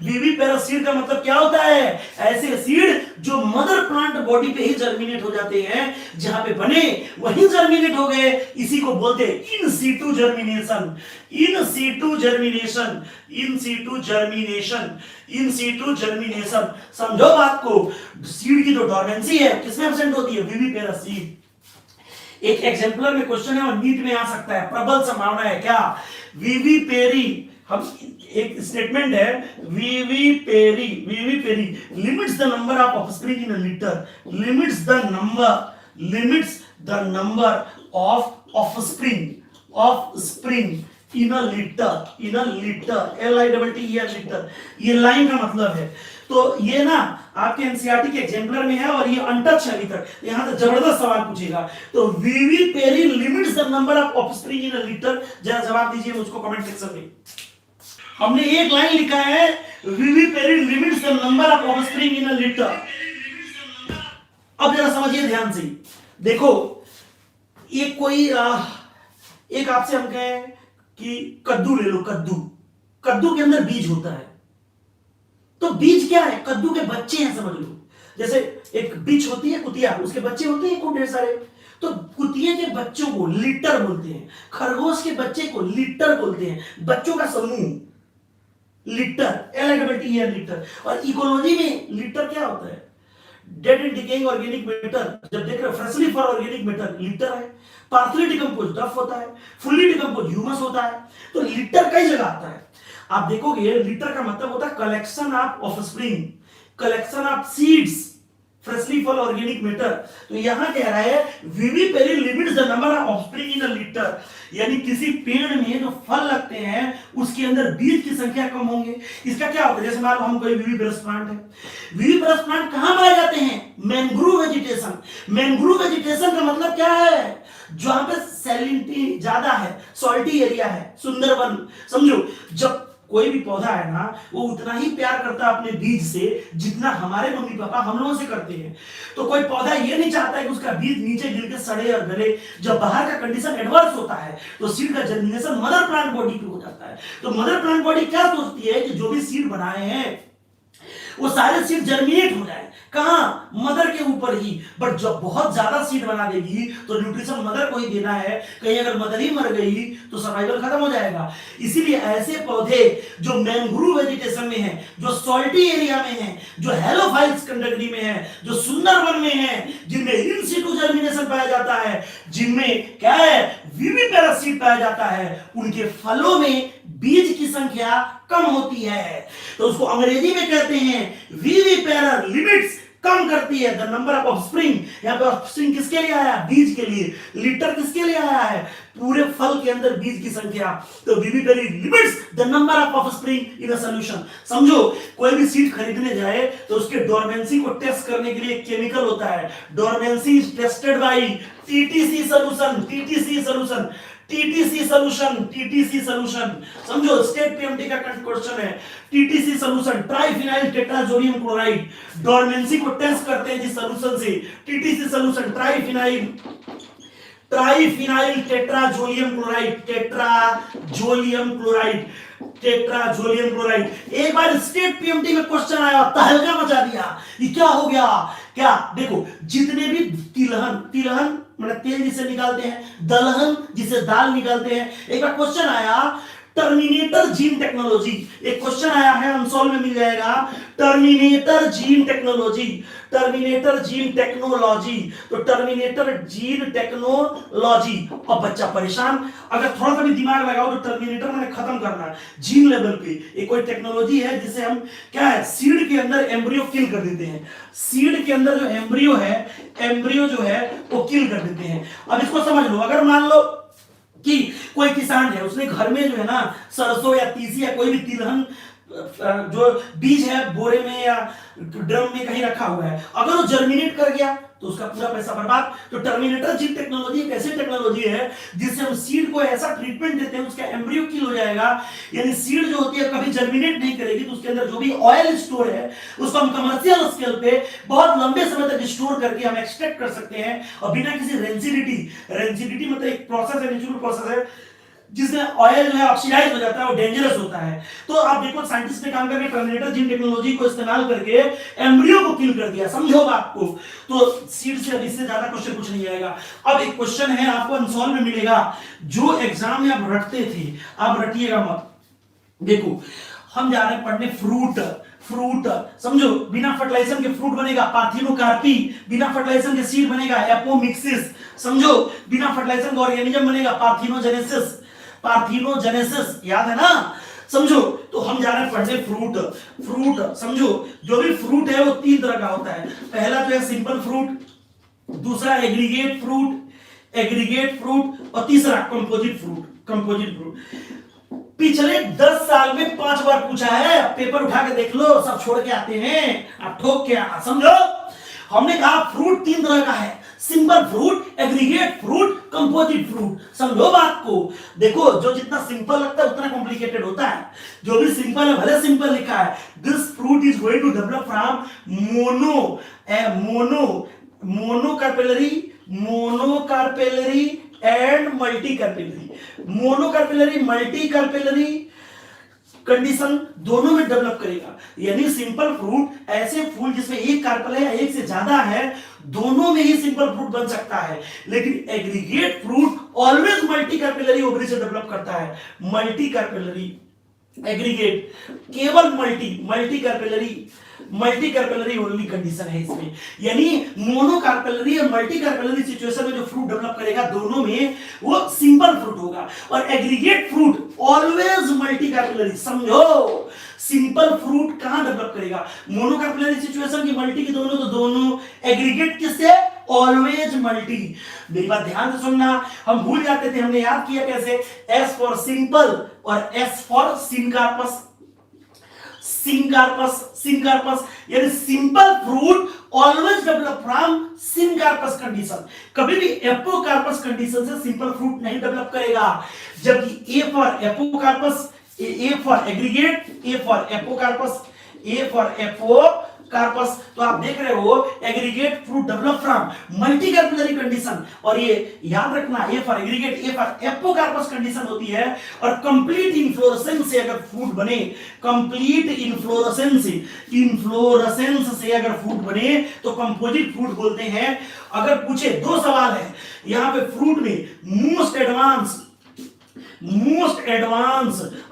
viviparous seed का मतलब क्या होता है? ऐसे सीड जो मदर प्लांट बॉडी पे ही जर्मिनेट हो जाते हैं, जहां पे बने वहीं जर्मिनेट हो गए, इसी को बोलते हैं in situ germination, in situ germination, in situ germination, in situ germination. समझो बात को, सीड की जो डोरमेंसी है किसमें एब्सेंट होती है? Viviparous seed. एक एग्जांपलर में क्वेश्चन है और नीट में आ सकता है, प्रबल संभावना है क्या? विविपेरी, हम एक स्टेटमेंट है vivipary, vivipary limits the number of offspring in a litter, limits the number of offspring in a litter, LITTER, litter, ये लाइन का मतलब है। तो ये ना आपके एनसीईआरटी के एग्जाम्पलर में है और ये अनटच है अभी तक। यहां से जबरदस्त सवाल पूछेगा। तो vivipary limits the number of offspring in a litter. जरा जवाब दीजिए मुझको कमेंट सेक्शन में। हमने एक लाइन लिखा है, vivipary limits the number of offspring in a litter. अब जरा समझिए ध्यान से, देखो ये कोई एक आपसे हम कहें कि कद्दू ले लो, कद्दू के अंदर बीज होता है। तो बीज क्या है? कद्दू के बच्चे हैं, समझ लो। जैसे एक बीज होती है कुतिया, उसके बच्चे होते हैं खूब ढेर सारे। तो कुतिये के बच्चों को लिटर बोलते हैं, खरगोश के बच्चे को लिटर बोलते हैं, बच्चों का समूह लिटर, LITTER, लिटर। और इकोलॉजी में लिटर क्या होता है? Dead and decaying organic matter. जब देख रहे हो freshly for organic matter, litre है। पार्शली डिकम्पोज डफ होता है, फुल्ली डिकम्पोज ह्यूमस होता है। तो लिटर कई जगह आता है। आप देखोगे लिटर का मतलब होता है collection of offspring, collection of seeds, freshly for organic matter. तो यहां कह रहा है vivipary limits the number of offspring in a litter, यानी किसी पेड़ में जो फल लगते हैं उसके अंदर बीज की संख्या कम होंगे। इसका क्या होता है? जैसे मान लो हम कोई विविपेरस प्लांट है, विविपेरस प्लांट कहां पाए जाते हैं? Mangrove vegetation. मैंग्रोव वेजिटेशन का मतलब क्या है? जहां पे सैलिनिटी ज्यादा है, सॉल्टी एरिया है, सुंदरवन। समझो, जब कोई भी पौधा है ना, वो उतना ही प्यार करता है अपने बीज से जितना हमारे मम्मी पापा हम लोगों से करते हैं। तो कोई पौधा ये नहीं चाहता है कि उसका बीज नीचे गिर के सड़े और गले। जब बाहर का कंडीशन एडवर्स होता है तो सीड का जर्मिनेशन मदर प्लांट बॉडी पे हो जाता है। तो मदर प्लांट बॉडी क्या सोचती है कि जो भी सीड बनाए हैं वो सारे सीड जर्मिनेट हो जाए। कहां? मदर के ऊपर ही। बट जब बहुत ज्यादा सीड बना देगी तो न्यूट्रिशन मदर को ही देना है। कहीं अगर मदर ही मर गई तो सर्वाइवल खत्म हो जाएगा। इसीलिए ऐसे पौधे जो मैंग्रोव वेजिटेशन में हैं, जो सॉल्टी एरिया में हैं, जो हेलोफाइल्स कैटेगरी में हैं, जो सुंदरवन में हैं, जिनमें इन सिटू जर्मिनेशन पाया जाता है, जिनमें क्या है, विविपेरस सीड पाया जाता है, उनके फलों में बीज की संख्या कम होती है। तो उसको अंग्रेजी में कहते हैं विविपेरर लिमिट्स, कम करती है द नंबर ऑफ ऑफस्प्रिंग। यहां पे ऑफस्प्रिंग किसके लिए आया? बीज के लिए। लिटर किसके लिए आया है? पूरे फल के अंदर बीज की संख्या। तो vivipary limits the number of offspring in a solution. समझो, कोई भी सीड खरीदने जाए तो उसके डोरमेंसी को टेस्ट करने के लिए एक केमिकल होता है। Dormancy is tested by TTC solution, TTC solution, TTC solution. समझो, स्टेट PMT का क्वेश्चन है। TTC solution, triphenyl tetrazolium chloride. Dormancy को टेस्ट करते हैं जिस सॉल्यूशन से, TTC solution, triphenyl tetrazolium chloride, tetrazolium chloride. एक बार स्टेट PMT में क्वेश्चन आया, तहलका मचा दिया। ये क्या हो गया? क्या देखो, जितने भी तिलहन मतलब तेल जिसे निकालते हैं, दलहन जिसे दाल निकालते हैं। एक बार क्वेश्चन आया टर्मिनेटर जीन टेक्नोलॉजी, एक क्वेश्चन आया है, अनसॉल्व में मिल जाएगा। टर्मिनेटर जीन टेक्नोलॉजी, तो टर्मिनेटर जीन टेक्नोलॉजी। अब बच्चा परेशान, अगर थोड़ा सा भी दिमाग लगाओ तो टर्मिनेटर मैंने खत्म करना है जीन लेवल पे। एक कोई टेक्नोलॉजी है जिसे हम क्या है, सीड के अंदर एम्ब्रियो किल कर देते हैं। सीड के अंदर जो एम्ब्रियो जो है वो किल कर देते हैं। अब इसको समझ लो, अगर मान लो कि कोई किसान है, उसने घर में जो है ना सरसों या तीसी या कोई भी तिलहन जो बीज है बोरे में या ड्रम में कहीं रखा हुआ है, अगर वो जर्मिनेट कर गया तो उसका पूरा पैसा बर्बाद। तो टर्मिनेटर जीन टेक्नोलॉजी एक ऐसी टेक्नोलॉजी है जिससे हम सीड को ऐसा ट्रीटमेंट देते हैं, उसका एम्ब्रियो किल हो जाएगा। यानी सीड जो होती है कभी जर्मिनेट नहीं करेगी, तो उसके अंदर जो भी ऑयल स्टोर है उसको हम कमर्शियल स्केल पे बहुत लंबे समय तक स्टोर करके हम एक्सट्रैक्ट कर सकते हैं, और बिना किसी रेंसिडिटी मतलब एक प्रोसेस है, नेचुरल प्रोसेस है जिसमें ऑयल जो है ऑक्सीडाइज हो जाता है, वो डेंजरस होता है। तो आप देखो साइंटिस्ट ने काम करके टर्मिनेटर जीन टेक्नोलॉजी को इस्तेमाल करके एम्ब्रियो को किल कर दिया। समझो बात को। तो सीड से अब इससे ज्यादा क्वेश्चन कुछ नहीं आएगा। अब एक क्वेश्चन है आपको अनसॉल्व में मिलेगा, जो एग्जाम में आप रटते थे, आप रटिएगा मत। देखो, हम जा रहे हैं पढ़ने फ्रूट, समझो, बिना फर्टिलाइजेशन के फ्रूट बनेगा पार्थिनोकार्पी, बिना फर्टिलाइजेशन के सीड बनेगा एपोमिक्सिस, समझो, बिना फर्टिलाइजेशन का ऑर्गेनिज्म बनेगा पार्थिनोजेनेसिस, याद है ना? समझो, तो हम जा रहे हैं पढ़ने फ्रूट। समझो, जो भी फ्रूट है वो 3 तरह का होता है। पहला जो है सिंपल फ्रूट, दूसरा एग्रीगेट फ्रूट, और तीसरा कंपोजिट फ्रूट। पिछले 10 साल में 5 बार पूछा है, पेपर उठा के देख लो, सब छोड़ के आते हैं, आप ठोक के आना, समझो। हमने कहा फ्रूट 3 तरह का है, simple fruit, aggregate fruit, composite fruit. समझो बात को। देखो, जो जितना सिंपल लगता है उतना कॉम्प्लिकेटेड होता है। जो भी सिंपल है, भले सिंपल लिखा है, this fruit is going to develop from monocarpellary and multi carpellary condition दोनों में डेवलप करेगा। यानी सिंपल फ्रूट ऐसे फूल जिसमें एक कार्पेल है या एक से ज्यादा है, दोनों में ही सिंपल फ्रूट बन सकता है। लेकिन aggregate fruit always multi carpellary ovary से डेवलप करता है। मल्टी कार्पेलरी, एग्रीगेट केवल मल्टी कार्पेलरी ओनली कंडीशन है इसमें। यानी मोनोकार्पेलरी और मल्टी कार्पेलरी सिचुएशन में जो फ्रूट डेवलप करेगा, दोनों में वो सिंपल फ्रूट होगा। और aggregate fruit always multi carpellary. समझो, सिंपल फ्रूट कहां डेवलप करेगा? मोनोकार्पेलरी सिचुएशन की, मल्टी की दोनों, तो दोनों। एग्रीगेट किससे? Always multi. मेरी बात ध्यान से सुनना, हम भूल जाते थे, हमने याद किया कैसे? एस फॉर सिंपल और एस फॉर सिनकार्पस। यानी simple fruit always develop from syncarpous condition. कभी भी एपोकार्पस कंडीशन से सिंपल फ्रूट नहीं डेवलप करेगा। जबकि A for apocarpous, A for aggregate, A for apocarpous, A for apocarpous, तो आप देख रहे हो aggregate fruit develop from multi carpellary condition. और ये याद रखना, A for aggregate, A for apocarpous condition होती है। और कंप्लीट इन्फ्लोरेसेंस से अगर फ्रूट बने, कंप्लीट इन्फ्लोरेसेंस से अगर फ्रूट बने तो कंपोजिट फ्रूट बोलते हैं। अगर पूछे, 2 सवाल है यहां पे फ्रूट में, मोस्ट एडवांस,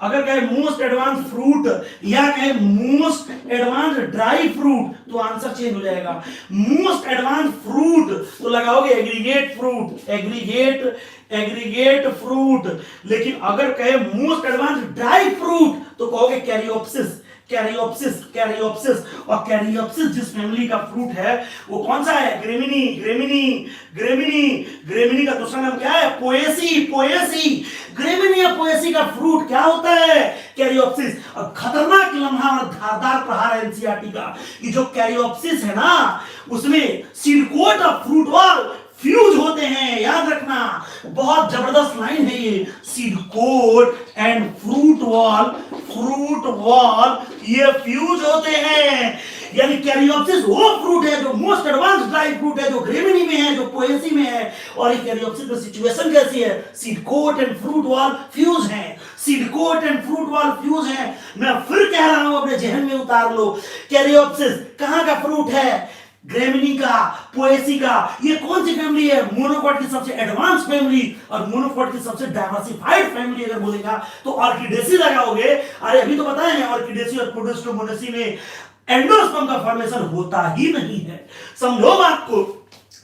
अगर कहे मोस्ट एडवांस फ्रूट या कहे मोस्ट एडवांस ड्राई फ्रूट, तो आंसर चेंज हो जाएगा। मोस्ट एडवांस फ्रूट तो लगाओगे एग्रीगेट फ्रूट। लेकिन अगर कहे मोस्ट एडवांस ड्राई फ्रूट तो कहोगे कैरियोप्सिस। और कैरियोप्सिस जिस फैमिली का फ्रूट है वो कौन सा है? ग्रेमिनी का दूसरा नाम क्या है? पोएसी। ग्रेमिनी या पोएसी का फ्रूट क्या होता है? कैरियोप्सिस। और खतरनाक लम्हा और धारदार प्रहार है एनसीईआरटी का कि जो कैरियोप्सिस है ना, उसमें सीड कोट और फ्रूट वॉल फ्यूज होते हैं। याद रखना, बहुत जबरदस्त लाइन है ये। Seed coat and fruit wall ये फ्यूज होते हैं। यानी कैरियोप्सिस वो फ्रूट है जो मोस्ट एडवांस ड्राई फ्रूट है, जो ग्रेमिनी में है, जो पोएसी में है। और ये कैरियोप्सिस में सिचुएशन कैसी है? Seed coat and fruit wall fuse है। मैं फिर कह रहा हूं, अपने जहन में उतार लो। कैरियोप्सिस कहां का फ्रूट है? ग्रेमिनी का, पोएसी का। ये कौन सी फैमिली है? मोनोकॉट की सबसे एडवांस फैमिली और मोनोकॉट की सबसे डाइवर्सिफाइड फैमिली। अगर बोलेगा तो ऑर्किडेसी लगाओगे। अरे अभी तो बताया है, ऑर्किडेसी और प्रोडेस्टोमोनेसी में एंडोस्पर्म का फॉर्मेशन होता ही नहीं है। समझो बात को।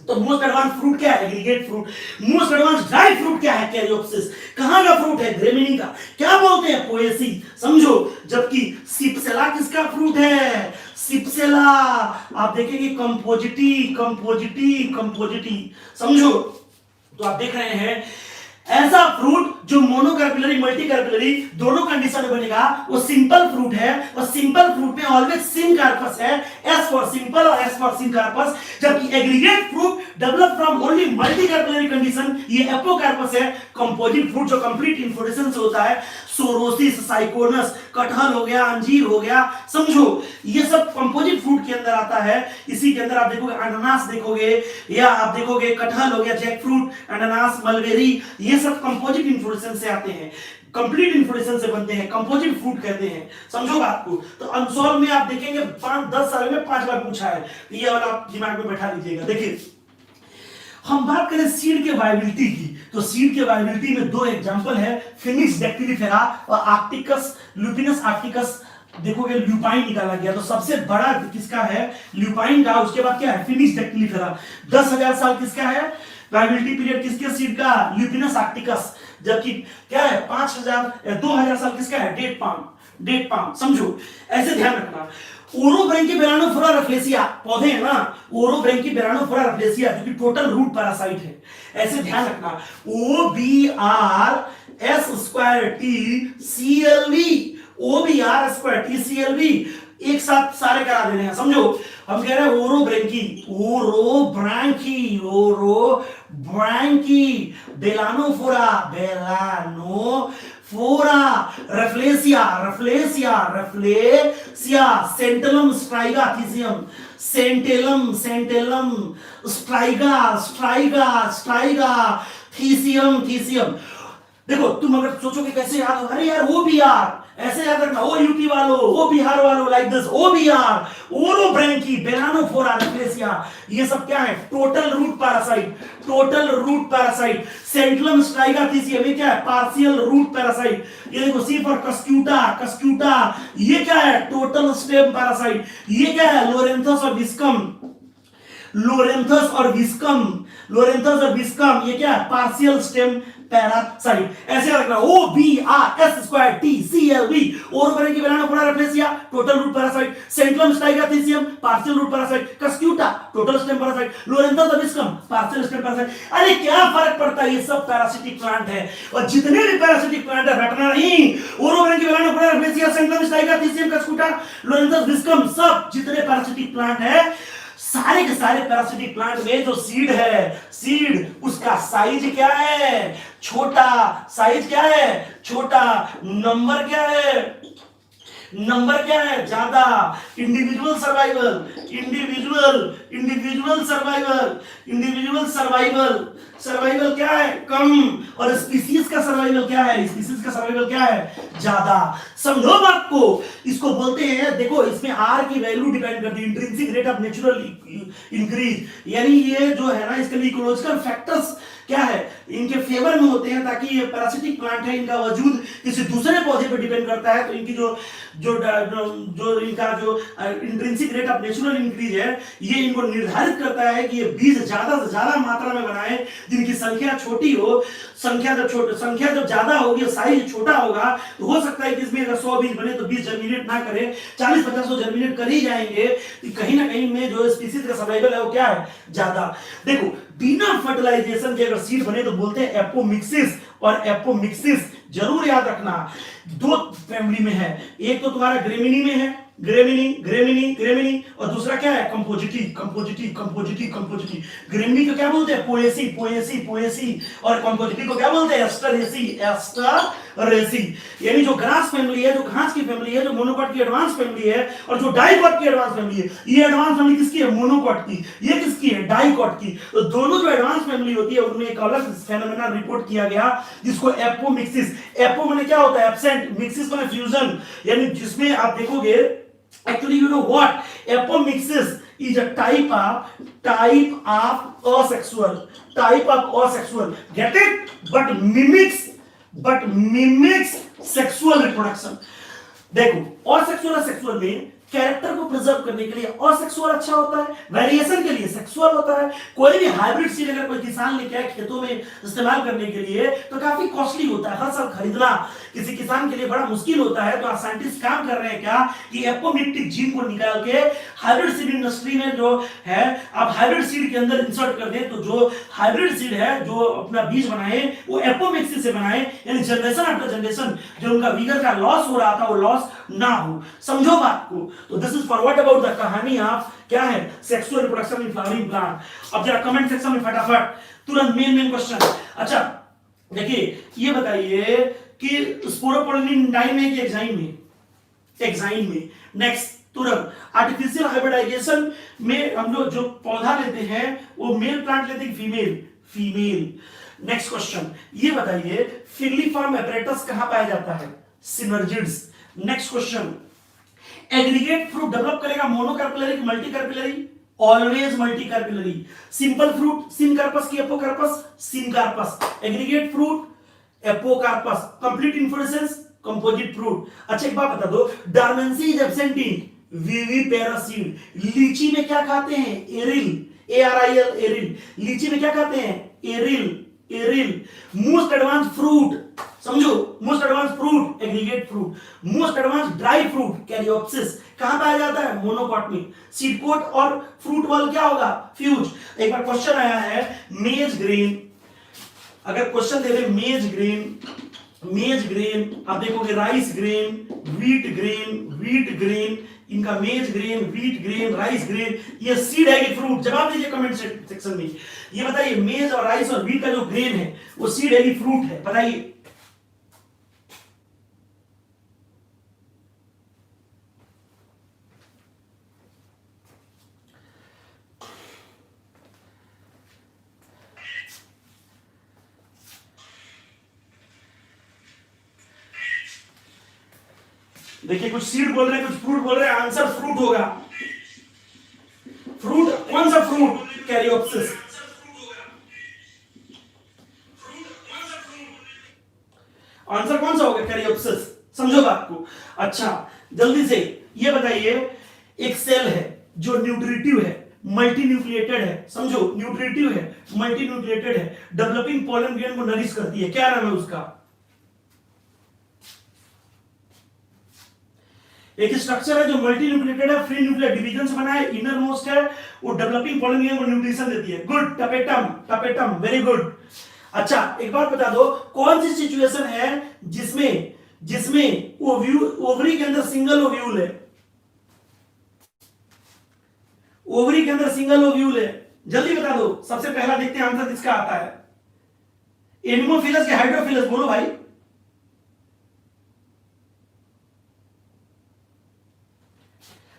तो मोस्ट एडवांस फ्रूट क्या है? Aggregate fruit. Most advance dry fruit क्या है? कैरियोप्सिस। कहां का फ्रूट है? ग्रेमिनी का। क्या बोलते हैं? पोएसी। समझो। जबकि सिप्सेला किसका फ्रूट है? सिप्सेला आप देखेंगे कंपोजिटी। समझो। तो आप देख रहे हैं ऐसा फ्रूट जो मोनोकार्पेलरी, मल्टी कार्पेलरी दोनों कंडीशन में बनेगा, वो सिंपल फ्रूट है। और सिंपल फ्रूट में ऑलवेज सिनकार्पस है, एस फॉर सिंपल और एस फॉर सिनकार्पस। जबकि aggregate fruit develop from only multi carpellary condition, ये एपोकार्पस है। कंपोजिट फ्रूट जो कंप्लीट इन्फ्लोरेसेंस होता है, सोरोसिस, साइकोनस, कटहल हो गया, अंजीर हो गया। समझो, ये सब कंपोजिट फ्रूट के अंदर आता है। इसी के अंदर आप देखोगे अनानास देखोगे, या आप देखोगे कटहल हो गया, जैक फ्रूट, अनानास, मलबेरी, ये सब कंपोजिट इन्फ्लोरेसेंस से आते हैं, कंप्लीट इन्फ्लोरेसेंस से बनते हैं, कंपोजिट फ्रूट कहते हैं। समझो बात को। तो अनसॉल्व में आप देखेंगे 5-10 साल में 5 बार पूछा है, ये वाला आप दिमाग में बैठा लीजिएगा। देखिए, हम बात करें सीड के वायबिलिटी की, तो सीड के वायबिलिटी में 2 एग्जांपल है, फिनिक्स डैक्टिलिफेरा और आर्क्टिकस, लुपिनस आर्क्टिकस। देखोगे ल्यूपाइन निकाला गया, तो सबसे बड़ा किसका है? ल्यूपाइन का। उसके बाद क्या है? फिनिक्स डैक्टिलिफेरा। 10,000 साल किसका है वायबिलिटी पीरियड? किसके सीड का? Lupinus arcticus. जबकि क्या है? 2,000 साल किसका है? Date palm. समझो, ऐसे ध्यान रखना। ओरोब्रैंकीबेरानोफोरा रफलेसिया पौधे हैं ना, ओरोब्रैंकीबेरानोफोरा रफलेसिया जो कि टोटल रूट पैरासाइट है। ऐसे ध्यान रखना, OBR S square T CLV, ओ भी आर स्क्वायर टी CLV, एक साथ सारे करा देने हैं, समझो। हम कह रहे हैं ओरोब्रैंकी, balanophora, Rafflesia, santalum Striga, Striga, थीसियम। देखो तुम अगर सोचोगे कैसे याद होगा, अरे यार वो भी यार ऐसे याद रखना, ओ यूपी वालों, ओ बिहार वालों, लाइक दिस, ओ बिहार, ओरोब्रैंकी, बेलानोफोरा, रेफ्लेसिया, ये सब क्या है? Total root parasite. Santalum striga thesium, ये क्या है? Partial root parasite. ये देखो सी फॉर कस्क्यूटा, ये क्या है? Total stem parasite. ये क्या है? लोरेंथस और विस्कम, ये क्या है? Partial stem parasite. ऐसे रखना, OBRS2T CLV, orobanche, balanophora, rafflesia, total root parasite, santalum striga thesium, partial root parasite, cuscuta, total stem parasite, लोरेंथस और विस्कम, पार्शियल स्टेम पैरासाइट। अरे क्या फर्क पड़ता है, ये सब पैरासिटिक प्लांट है, और जितने भी पैरासिटिक प्लांट है, रटना नहीं, ओरोब्रैंकी, balanophora, Rafflesia, सेंट्रलम striga थीसियम, Cuscuta, लोरेंथस, Viscum, सब जितने पैरासिटिक प्लांट है, सारे के सारे पैरासिटिक प्लांट में जो सीड है, उसका साइज क्या है? छोटा। नंबर क्या है? ज्यादा। इंडिविजुअल सर्वाइवल क्या है? कम। और स्पीसीज का सर्वाइवल क्या है? ज्यादा। समझो बात को, इसको बोलते हैं, देखो इसमें आर की वैल्यू डिपेंड करती है, intrinsic rate of natural increase, यानी ये जो है ना, इसके लिए इकोलॉजिकल फैक्टर्स क्या है? इनके फेवर में होते हैं, ताकि ये पैरासिटिक प्लांट है, इनका वजूद किसी दूसरे पौधे पर डिपेंड करता है, तो इनकी जो intrinsic rate of natural increase है, ये इनको निर्धारित करता है कि ये बीज ज्यादा से ज्यादा मात्रा में बनाए, जिनकी संख्या छोटी हो। संख्या जब ज्यादा होगी, साइज छोटा होगा, तो हो सकता है कि इसमें अगर 100 बीज बने तो 20 जर्मिनेट ना करे, 40-50 तो जर्मिनेट कर ही जाएंगे। कहीं ना कहीं में जो स्पीसीज का सर्वाइवल है वो क्या है? ज्यादा। देखो बिना फर्टिलाइजेशन के अगर सीड बने तो बोलते हैं एपोमिक्सिस, और एपोमिक्सिस जरूर याद रखना, दो फैमिली में है, एक तो तुम्हारा ग्रेमिनी में है, ग्रेमिनी, और दूसरा क्या है? कंपोजिटी। ग्रेमिनी को क्या बोलते हैं? पोएसी, और कंपोजिटी को क्या बोलते हैं? एस्टरेसी। यानी जो ग्रास फैमिली है, जो घास की फैमिली है, जो मोनोकॉट की एडवांस फैमिली है, और जो डाइकॉट की एडवांस फैमिली है, ये एडवांस फैमिली किसकी है? मोनोकॉट की। ये किसकी है? डाइकॉट की। तो दोनों जो एडवांस फैमिली होती है, उनमें एक अलग फेनोमेना रिपोर्ट किया गया, जिसको एपोमिक्सिस। एपो माने क्या होता है? एब्सेंट, मिक्सिस माने फ्यूजन, यानी जिसमें आप देखोगे, actually you know what, apomixis is a type of asexual, get it? but mimics sexual reproduction. देखो asexual और सेक्सुअल में कैरेक्टर को प्रिजर्व करने के लिए असेक्सुअल अच्छा होता है, वेरिएशन के लिए सेक्सुअल होता है। कोई भी हाइब्रिड सीड अगर कोई किसान लेके आए खेतों में इस्तेमाल करने के लिए, तो काफी कॉस्टली होता है, हर साल खरीदना किसी किसान के लिए बड़ा मुश्किल होता है। तो आज साइंटिस्ट काम कर रहे हैं क्या, कि एपोमिक्टिक जीन को निकाल के हाइब्रिड सीड इंडस्ट्री में जो है, आप हाइब्रिड सीड के अंदर इंसर्ट कर दें, तो जो हाइब्रिड सीड है, जो अपना बीज बनाए, वो एपोमिक्सिस से बनाए, यानी जनरेशन आफ्टर जनरेशन जो उनका वीगर का लॉस हो रहा था, वो लॉस ना हो। समझो बात को। तो this is for what about the कहानी ऑफ क्या है? Sexual reproduction in flowering plant. अब जरा कमेंट सेक्शन में फटाफट तुरंत मेन क्वेश्चन। अच्छा देखिए, ये बताइए कि स्पोरोपोलिन डाइन में कि एक्साइन में? एक्साइन में। नेक्स्ट तुरंत, आर्टिफिशियल हाइब्रिडाइजेशन में हम लोग जो पौधा लेते हैं, वो मेल प्लांट लेते हैं, फीमेल। नेक्स्ट क्वेश्चन, ये बताइए फिलिफॉर्म एपरेटस कहां पाया जाता है? Synergids. Next question, aggregate fruit develop करेगा मोनोकार्पिलरी की मल्टीकार्पिलरी? ऑलवेज मल्टीकार्पिलरी। सिंपल फ्रूट सिनकार्पस की apocarpous? Syncarpous. Aggregate fruit apocarpous. Complete inflorescence composite fruit. अच्छा एक बात बता दो, डार्मेंसी इज एब्सेंट इन विविपेरासीड। लीची में क्या खाते हैं? Aryl, ARIL, aryl. लीची में क्या खाते हैं? एरिल। मोस्ट एडवांस फ्रूट, समझो, most advance fruit aggregate fruit. Most advance dry fruit caryopsis. कहां पाया जाता है? मोनोकॉट में। सीड कोट और फ्रूट वॉल क्या होगा? फ्यूज। एक बार क्वेश्चन आया है, मेज ग्रेन, अगर क्वेश्चन दे दे मेज ग्रेन मेज ग्रेन, आप देखोगे राइस ग्रेन, वीट ग्रेन, इनका मेज grain, wheat grain, rice grain, ये सीड है कि फ्रूट? जवाब दीजिए कमेंट सेक्शन में। ये बताइए मेज और राइस और वीट का जो ग्रेन है वो सीड है कि फ्रूट है? बताइए। देखिए कुछ सीड बोल रहे हैं, कुछ फ्रूट बोल रहे हैं, आंसर फ्रूट होगा। फ्रूट कौन सा फ्रूट? कैरियोप्सिस। आंसर कौन सा होगा? कैरियोप्सिस। समझो बात को। अच्छा जल्दी से ये बताइए, एक सेल है जो न्यूट्रिटिव है, मल्टी न्यूक्लिएटेड है, समझो न्यूट्रिटिव है, मल्टी न्यूक्लिएटेड है, डेवलपिंग पोलन ग्रेन को नरिश करती है, क्या नाम है उसका? एक स्ट्रक्चर है जो मल्टी न्यूक्लिएटेड है, फ्री न्यूक्लियर डिवीजन से बना है, इनर मोस्ट है, वो डेवलपिंग पोलन ग्रेन को न्यूट्रिशन देती है। Good, tapetum, tapetum, very good. अच्छा एक बात बता दो, कौन सी सिचुएशन है जिसमें जिसमें ओवरी के अंदर सिंगल ओव्यूल है? ओवरी के अंदर सिंगल ओव्यूल है, जल्दी बता दो। सबसे पहला देखते हैं आंसर किसका आता है। एनिमोफिलस के हाइड्रोफिलस? बोलो भाई।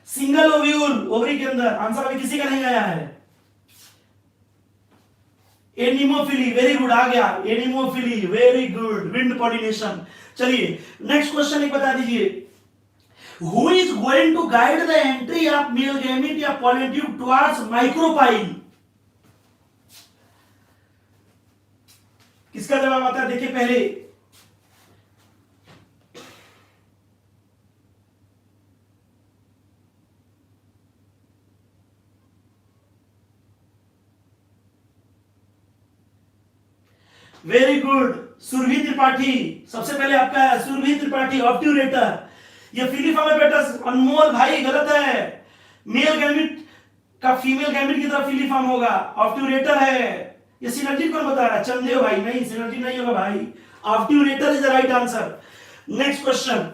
सिंगल ओव्यूल ओवरी के अंदर, आंसर अभी किसी का नहीं आया है। एनिमोफिली, वेरी गुड, आ गया anemophily, very good, wind pollination. चलिए नेक्स्ट क्वेश्चन एक बता दीजिए, who is going to guide the entry of male gamete या पॉलन ट्यूब टुवर्ड्स माइक्रोपाइल? किसका जवाब आता है? देखिए पहले वेरी गुड, सुरभि त्रिपाठी। सबसे पहले आपका है सुरभि त्रिपाठी, ऑब्ट्यूरेटर। ये फिलीफार्मेपेटस, अनमोल भाई गलत है, मेल गैमेट का फीमेल गैमेट की तरफ फिलीफार्म होगा, ऑब्ट्यूरेटर है। ये सिनर्जी कौन बता रहा है? चंदेव भाई। नहीं, सिनर्जी नहीं होगा भाई, obturator is the right answer. Next question,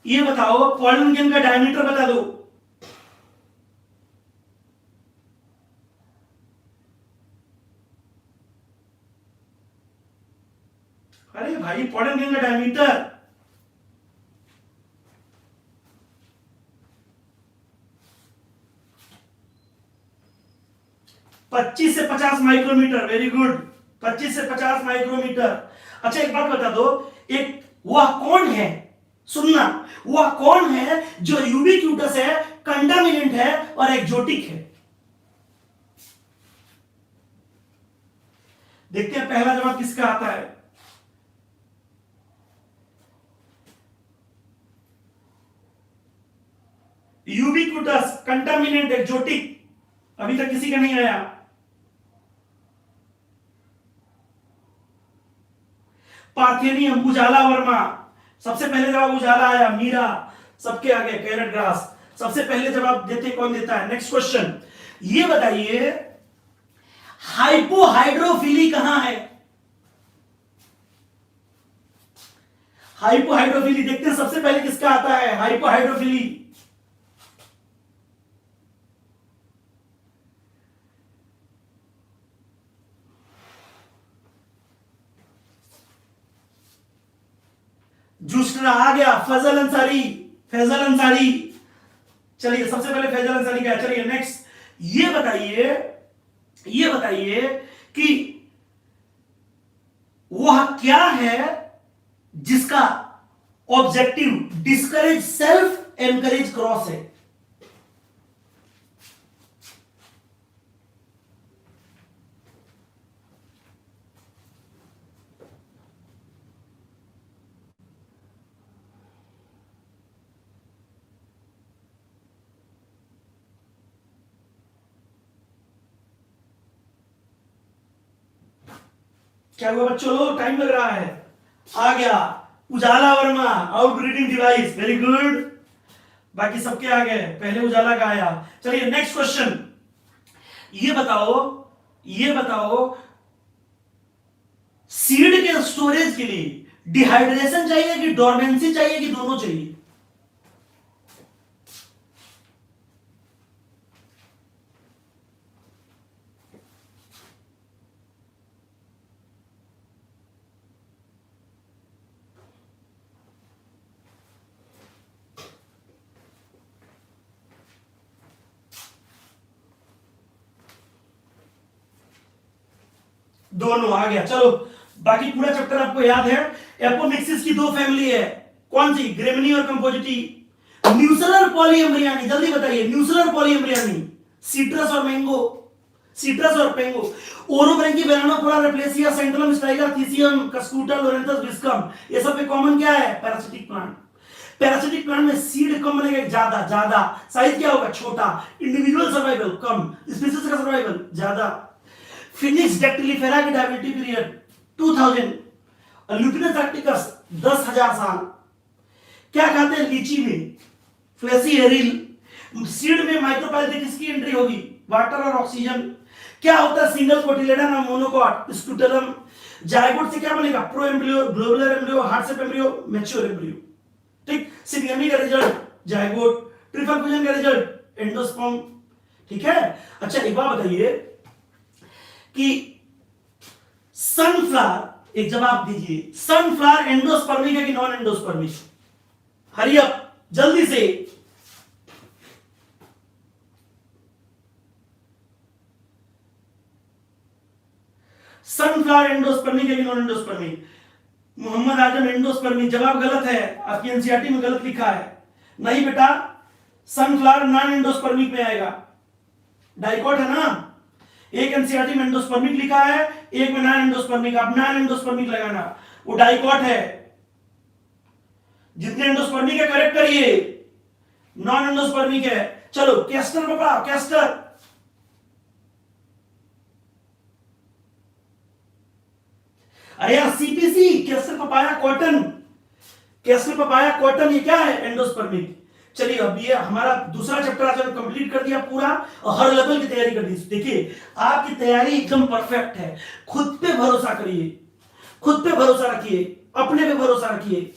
ये बताओ पॉलन ग्रेन का डायमीटर बता दो। अरे भाई पॉलन ग्रेन का डायमीटर 25 से 50 माइक्रोमीटर, वेरी गुड, 25 से 50 माइक्रोमीटर। अच्छा एक बात बता दो, एक वह कौन है, सुनना, वह कौन है जो यूबिक्यूटस है, कंटामिनेंट है और एक्जोटिक है? देखते हैं पहला जवाब किसका आता है। यूबिक्यूटस, कंटामिनेंट, एक्जोटिक, अभी तक किसी का नहीं आया। पार्थेनियम, उजाला वर्मा। सबसे पहले जवाब उजाला आया, मीरा सबके आगे, कैरेट ग्रास। सबसे पहले जवाब देते कौन देता है? नेक्स्ट क्वेश्चन, ये बताइए हाइपोहाइड्रोफिली कहां है? हाइपोहाइड्रोफिली देखते हैं सबसे पहले किसका आता है। हाइपोहाइड्रोफिली जूस्टरा आ गया, फजल अंसारी, फैजल अंसारी। चलिए सबसे पहले फैजल अंसारी का। चलिए नेक्स्ट, ये बताइए कि वह क्या है जिसका objective discourage self, encourage cross है? क्या हुआ बच्चों, टाइम लग रहा है। आ गया Ujala Verma, outbreeding device, very good. बाकी सबके आ गए, पहले उजाला का आया। चलिए नेक्स्ट क्वेश्चन, ये बताओ सीड के स्टोरेज के लिए डिहाइड्रेशन चाहिए कि डोरमेंसी चाहिए कि दोनों चाहिए? दोनों आ गया। चलो बाकी पूरा चैप्टर आपको याद है। एपोमिक्सिस की दो फैमिली है, कौन सी? ग्रेमिनी और कंपोजिटी। न्यूसेलर पॉलीएम्ब्रियानी, जल्दी बताइए, न्यूसेलर पॉलीएम्ब्रियानी, सिट्रस और मैंगो, सिट्रस और पेंगो। ओरोब्रैंकी वेरानोफोरा रेप्लेसिया सेंट्रलम स्टाइगर थीसियम कस्कूटा लोरेंथस विस्कम, ये सब पे कॉमन क्या है? Parasitic plant. पैरासिटिक प्लांट में सीड कम बनेगा, ज्यादा ज्यादा साइज क्या होगा? छोटा। इंडिविजुअल सर्वाइवल कम, स्पीशीज का सर्वाइवल ज्यादा। फिनिक्स डेक्टिलिफेरा की डायबिलिटी पीरियड 2000, ल्यूटिनस एक्टिकस 10,000 साल। क्या खाते हैं लीची में? Fleshy aryl. सीड में माइक्रोप्लाज्म किसकी एंट्री होगी? वाटर और ऑक्सीजन। क्या होता है? सिंगल कोटिलेडन और मोनोकॉट, स्कूटेरम। जायगोट से क्या बनेगा? Pro embryo, globular embryo, heart shape embryo, mature embryo. ठीक, सिंगेमी का रिजल्ट जायगोट, ट्रिपल फ्यूजन का रिजल्ट एंडोस्पर्म। ठीक है। अच्छा एक बात बताइए कि सनफ्लावर, एक जवाब दीजिए, सनफ्लावर एंडोस्पर्मिक है कि नॉन एंडोस्पर्मिक? हरी अप जल्दी से। सनफ्लावर एंडोस्पर्मिक है कि non endospermic? Mohammad Azam endospermic, जवाब गलत है, आपकी एनसीईआरटी में गलत लिखा है। नहीं बेटा, सनफ्लावर नॉन एंडोस्पर्मिक में आएगा। डाइकॉट है ना, एक एनसीईआरटी में एंडोस्पर्मिक लिखा है, एक में नॉन एंडोस्पर्मिक। आप नॉन एंडोस्पर्मिक लगाना, वो डाइकॉट है। जितने एंडोस्पर्मिक है करेक्ट करिए, नॉन एंडोस्पर्मिक है। चलो कैस्टर में पढ़ाओ, कैस्टर। अरे यार CPC, castor papaya cotton, castor papaya cotton, ये क्या है? एंडोस्पर्मिक। चलिए अब ये हमारा दूसरा चैप्टर आज हमने कंप्लीट कर दिया पूरा, और हर लेवल की तैयारी कर दी। देखिए आपकी तैयारी एकदम परफेक्ट है। खुद पे भरोसा करिए, खुद पे भरोसा रखिए, अपने पे भरोसा रखिए।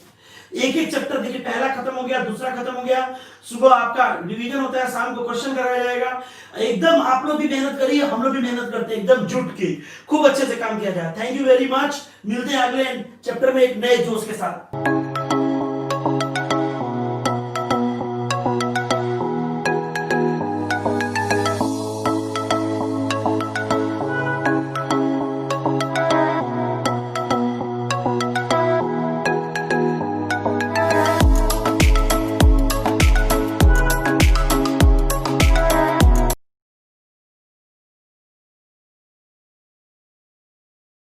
एक एक चैप्टर देखिए, पहला खत्म हो गया, दूसरा खत्म हो गया, सुबह आपका रिवीजन होता है, शाम को क्वेश्चन कराया जाएगा। एकदम आप लोग भी मेहनत करिए, हम लोग भी मेहनत करते हैं, एकदम जुट के खूब अच्छे से काम किया जाए। Thank you very much. मिलते हैं अगले चैप्टर में एक नए जोश के साथ।